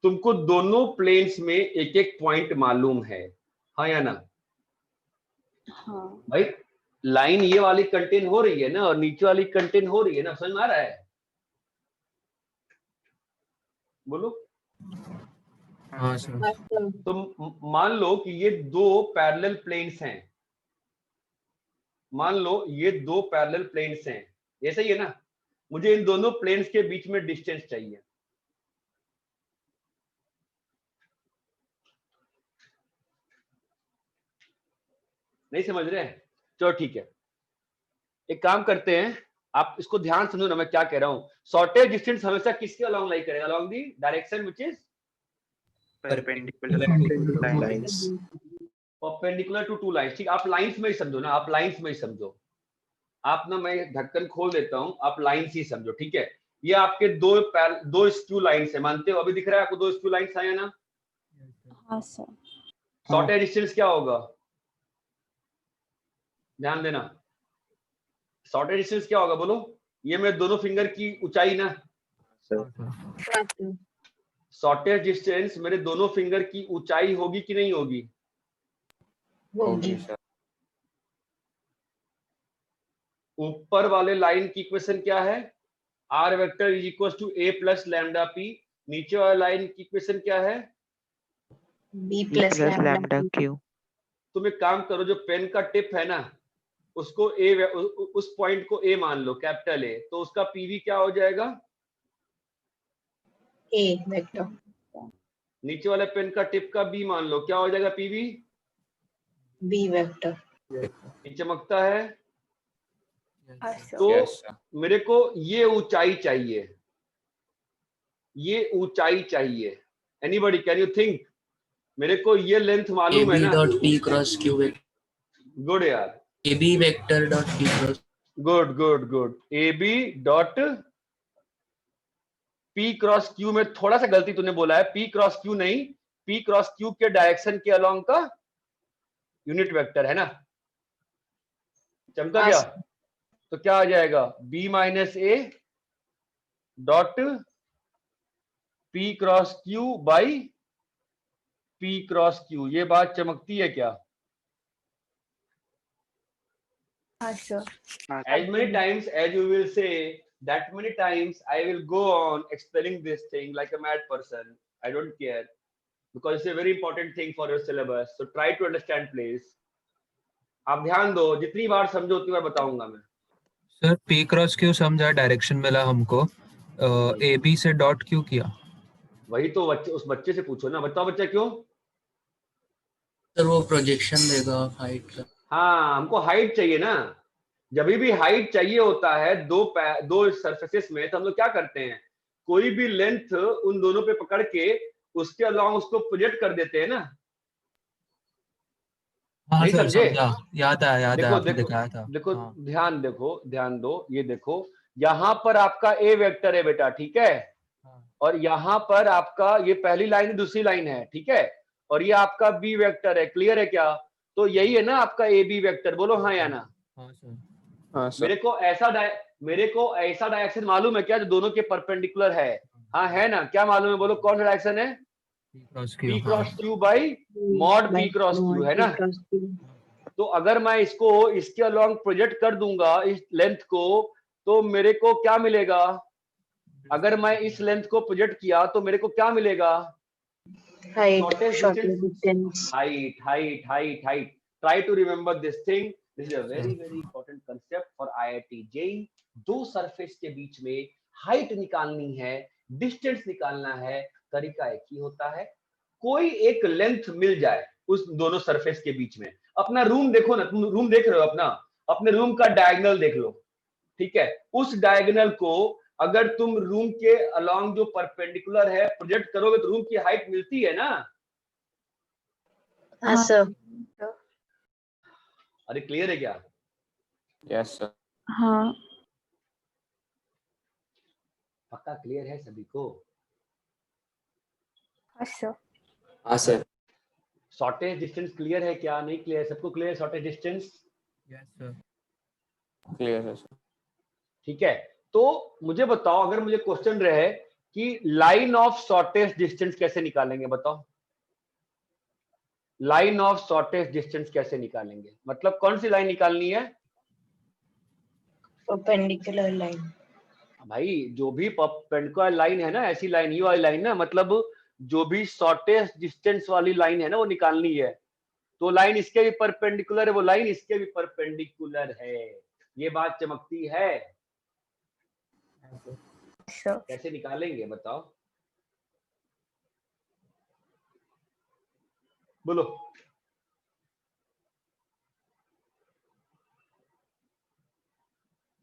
तुमको दोनों प्लेन्स में एक एक पॉइंट मालूम है, हाँ या ना? हाँ भाई लाइन ये वाली कंटेन हो रही है ना और नीचे वाली कंटेन हो रही है ना, समझ में आ रहा है? बोलो। हाँ सर। तो मान लो कि ये दो पैरेलल प्लेन्स हैं, मान लो ये दो पैरेलल प्लेन्स हैं, ये सही है ना? मुझे इन दोनों प्लेन्स के बीच में डिस्टेंस चाहिए। नहीं समझ रहे हैं? चलो ठीक है, एक काम करते हैं, आप इसको ध्यान समझो ना मैं क्या कह रहा हूं। शॉर्टेज डिस्टेंस हमेशा किसके अलोंग लाई करेगा, along the direction which is perpendicular to two lines. ठीक, आप लाइंस में ही समझो ना, आप लाइंस में ही समझो। आप ना, मैं ढक्कन खोल देता हूं, आप लाइंस ही समझो, ठीक है? ये आपके दो स्क्यू लाइंस है, मानते हो? अभी दिख रहा है आपको दो स्क्यू लाइंस है ना? हाँ सर। शॉर्टेज डिस्टेंस क्या होगा, ध्यान देना। शॉर्टेज डिस्टेंस क्या होगा बोलो? ये मेरे दोनों फिंगर की ऊंचाई ना, शॉर्टेज डिस्टेंस मेरे दोनों फिंगर की ऊंचाई होगी कि नहीं होगी? होगी। ऊपर वाले लाइन की इक्वेशन क्या है, r vector is equal to a plus lambda p. नीचे वाले लाइन की इक्वेशन क्या है, बी प्लस लैम्डा क्यू। तुम एक काम करो, जो पेन का टिप है ना उसको ए, उस पॉइंट को ए मान लो, कैपिटल ए, तो उसका पीवी क्या हो जाएगा, ए वेक्टर। नीचे वाले पेन का टिप का बी मान लो, क्या हो जाएगा पीवी, बी वेक्टर। ये चमकता है। तो मेरे को ये ऊंचाई चाहिए, ये ऊंचाई चाहिए। Anybody can you think? मेरे को ये लेंथ मालूम है ना, p क्रॉस q गुड यार, ab vector dot p cross, good good good, a b dot p cross q में थोड़ा सा गलती तूने बोला है, पी क्रॉस क्यू नहीं, पी क्रॉस क्यू के डायरेक्शन के अलोंग का यूनिट वेक्टर है ना, चमका गया? तो क्या आ जाएगा, b minus A dot p cross Q by P cross Q. ये बात चमकती है क्या? As many times as you will say, that many times I will go on explaining this thing like a mad person. I don't care because it's a very important thing for your syllabus. So try to understand, please. आप ध्यान दो, जितनी बार समझो उतनी बार बताऊंगा मैं। Sir P cross Q समझा, direction मिला हमको, ए बी से डॉट क्यू किया। वही तो बच्चे, उस बच्चे से पूछो ना, बताओ बच्चा क्यों? सर वो प्रोजेक्शन देगा हाइट का। हाँ, हमको हाइट चाहिए ना। जब भी हाइट चाहिए होता है दो सरफेसेस में, तो हम लोग क्या करते हैं, कोई भी लेंथ उन दोनों पे पकड़ के उसके अलोंग उसको प्रोजेक्ट कर देते हैं ना। हाँ नहीं सर समझे? समझा, याद आया देखो आपने देखो दिखाया था। देखो, हाँ। ध्यान देखो, ध्यान दो, ये देखो, यहाँ पर आपका ए वेक्टर है बेटा, ठीक है? और यहाँ पर आपका ये पहली लाइन दूसरी लाइन है, ठीक है? और ये आपका बी वेक्टर है, क्लियर है क्या? तो यही है ना आपका ए बी वेक्टर, बोलो हाँ या ना? हाँ सर। हाँ सर। मेरे को ऐसा डायरेक्शन मालूम है क्या जो दोनों के परपेंडिकुलर है? हाँ है ना? क्या मालूम है, बोलो कौन सा डायरेक्शन है? P cross Q by mod P cross Q, है ना? तो अगर मैं इसको इसके अलोंग प्रोजेक्ट कर दूंगा इस लेंथ को, तो मेरे को क्या मिलेगा? अगर मैं इस लेंथ को प्रोजेक्ट किया तो मेरे को क्या मिलेगा? Height, shortest distance. Height height height height. Try to remember this thing, this is a very very important concept for IIT JEE. दो सरफेस के बीच में हाइट निकालनी है, डिस्टेंस निकालना है, तरीका एक ही होता है, कोई एक लेंथ मिल जाए उस दोनों सरफेस के बीच में। अपना रूम देखो ना, तुम रूम देख रहे हो अपना, अपने रूम का डायगोनल देख लो, ठीक है? उस डायगोनल को अगर तुम रूम के अलोंग जो परपेंडिकुलर है प्रोजेक्ट करोगे तो रूम की हाइट मिलती है ना? हाँ सर। अरे क्लियर है क्या? Yes sir. हाँ पक्का क्लियर है सभी को? हाँ सर। हाँ सर। शॉर्टेज डिस्टेंस क्लियर है क्या? नहीं क्लियर? सबको क्लियर है shortage distance? Yes sir. Clear है सर। ठीक है, तो मुझे बताओ, अगर मुझे क्वेश्चन रहे कि लाइन ऑफ शॉर्टेज डिस्टेंस कैसे निकालेंगे, बताओ लाइन ऑफ शॉर्टेज डिस्टेंस कैसे निकालेंगे? मतलब कौन सी लाइन निकालनी है? Perpendicular line. भाई जो भी परपेंडिकुलर लाइन है ना, ऐसी लाइन, ये वाली लाइन ना, मतलब जो भी शॉर्टेज डिस्टेंस वाली लाइन है ना, वो निकालनी है। तो लाइन इसके भी परपेंडिकुलर है, वो लाइन इसके भी परपेंडिकुलर है। ये बात चमकती है। कैसे निकालेंगे बताओ, बोलो।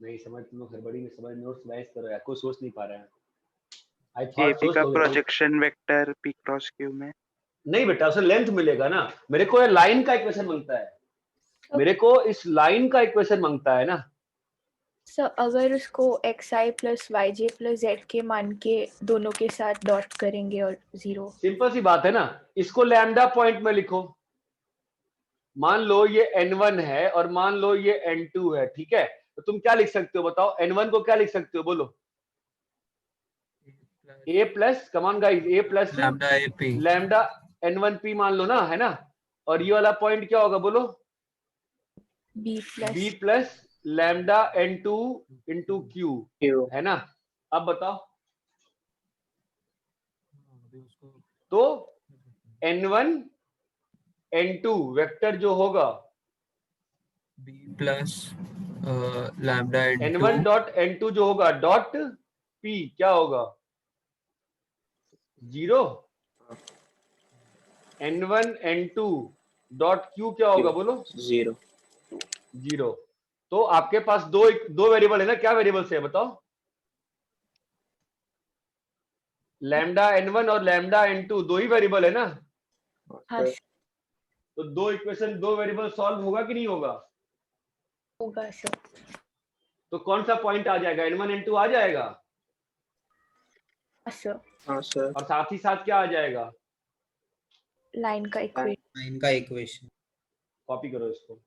नहीं समझ, तुम लोग हड़बड़ी में समझ, नोट्स बहस करो यार, कोई सोच नहीं पा रहा है। आई थॉट एपी सोच का लोगे। Projection vector P cross q में नहीं बेटा, उसे लेंथ मिलेगा ना। मेरे को लाइन का इक्वेशन मांगता है, मेरे को इस लाइन का इक्वेशन मांगता है ना। सर अगर उसको xi plus yj plus z के मान के दोनों के साथ डॉट करेंगे और 0। सिंपल सी बात है ना, इसको लैम्डा पॉइंट में लिखो। मान लो ये n1 है और मान लो ये n2 है, ठीक है? तो तुम क्या लिख सकते हो बताओ? n1 को क्या लिख सकते हो, बोलो? a plus, come on guys, a plus lambda AP lambda n1p मान लो ना, है ना? और ये वाला पॉइंट क्या होगा, बोलो? b plus lambda n2 into q, है ना? अब बताओ, तो n1 n2 वेक्टर जो होगा B plus lambda n1 dot n2 जो होगा डॉट p क्या होगा? 0। n1 n2 डॉट q क्या होगा, बोलो? 0। तो आपके पास दो वेरिएबल है ना, क्या वेरिएबल्स है बताओ? लैम्डा n1 और लैम्डा n2 दो ही वेरिएबल है ना। हाँ तो दो इक्वेशन, दो वेरिएबल सॉल्व होगा कि नहीं होगा? होगा सर। तो कौन सा पॉइंट आ जाएगा? n1 n2 आ जाएगा। हाँ सर। और साथ ही साथ क्या आ जाएगा? लाइन का इक्वेशन। लाइन का इक्वेशन। कॉपी करो इसको।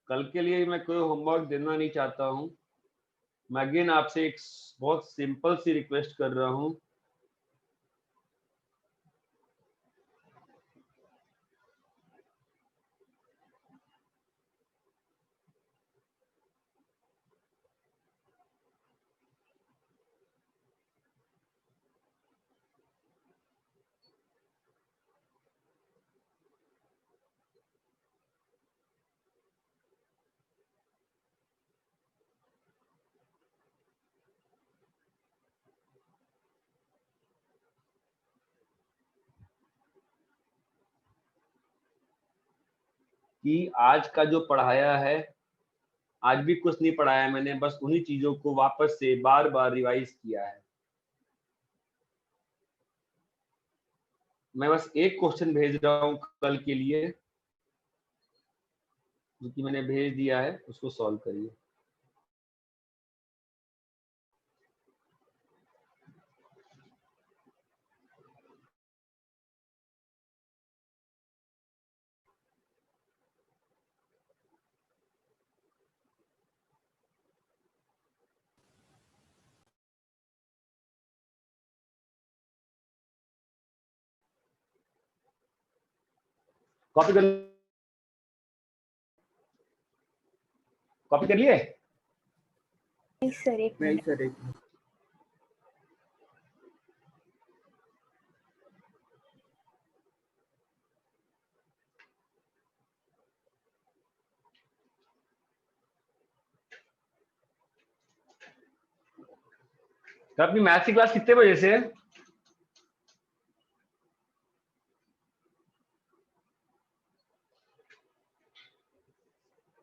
कल के लिए मैं कोई होमवर्क देना नहीं चाहता हूं। मैं अगेन आपसे एक बहुत सिंपल सी रिक्वेस्ट कर रहा हूं। कि आज का जो पढ़ाया है, आज भी कुछ नहीं पढ़ाया मैंने, बस उन्हीं चीजों को वापस से बार बार रिवाइज किया है। मैं बस एक क्वेश्चन भेज रहा हूं कल के लिए, जो कि मैंने भेज दिया है, उसको सॉल्व करिए। कॉपी कर लिए? नहीं सर, एक मिनट। तो अपनी मैथ्स की क्लास कितने बजे से है?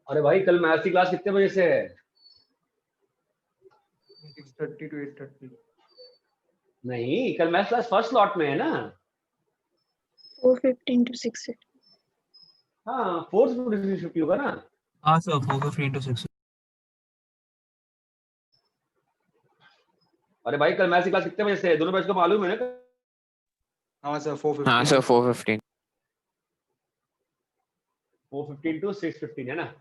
अरे भाई कल मैथ्स की क्लास कितने बजे से है? 6:30 to 8:30। नहीं, कल मैथ्स क्लास फर्स्ट स्लॉट में है ना। 4:15 to 6:30। हाँ 450 होगा ना। हाँ सर 450 into 6। अरे भाई कल मैथ्स की क्लास कितने बजे से है? दोनों बैच को मालूम है ना? हाँ सर 450। हाँ सर 415। 415 to 615 है ना।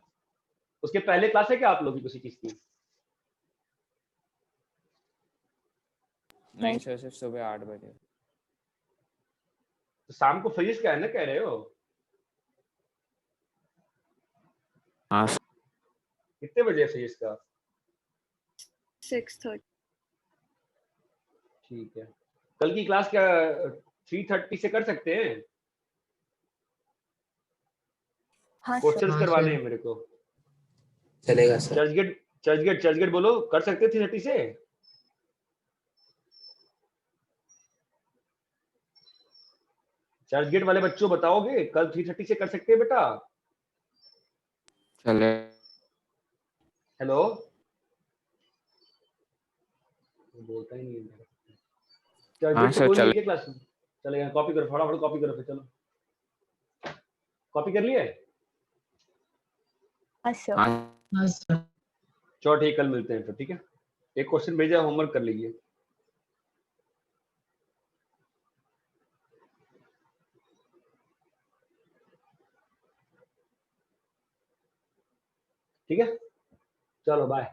उसके पहले क्लास है क्या आप लोग की किसी चीज की? नहीं सर सिर्फ सुबह 8 बजे। तो शाम को फिजिक्स का है ना कह रहे हो? हाँ कितने बजे है फिजिक्स का? 6:30। ठीक है। कल की क्लास क्या 3:30 से कर सकते हैं? हाँ क्वेश्चंस हाँ करवाने सर हैं मेरे को। चलेगा सर। चर्चगेट बोलो, कर सकते हैं 3:30 से? चर्चगेट वाले बच्चों बताओगे कल 3:30 से कर सकते हैं बेटा? चले। हेलो, बोलता ही नहीं है। हाँ चर्चगेट से सर कोई नहीं है चले। क्या क्लास में? चलेगा, कॉपी करो, फटाफट कॉपी करो फिर। चलो कॉपी कर लिए? हाँ सर। हाँ हाँ सर। चलो ठीक, कल मिलते हैं फिर। ठीक है, एक क्वेश्चन भेजा, होमवर्क कर लीजिए। ठीक है, चलो बाय।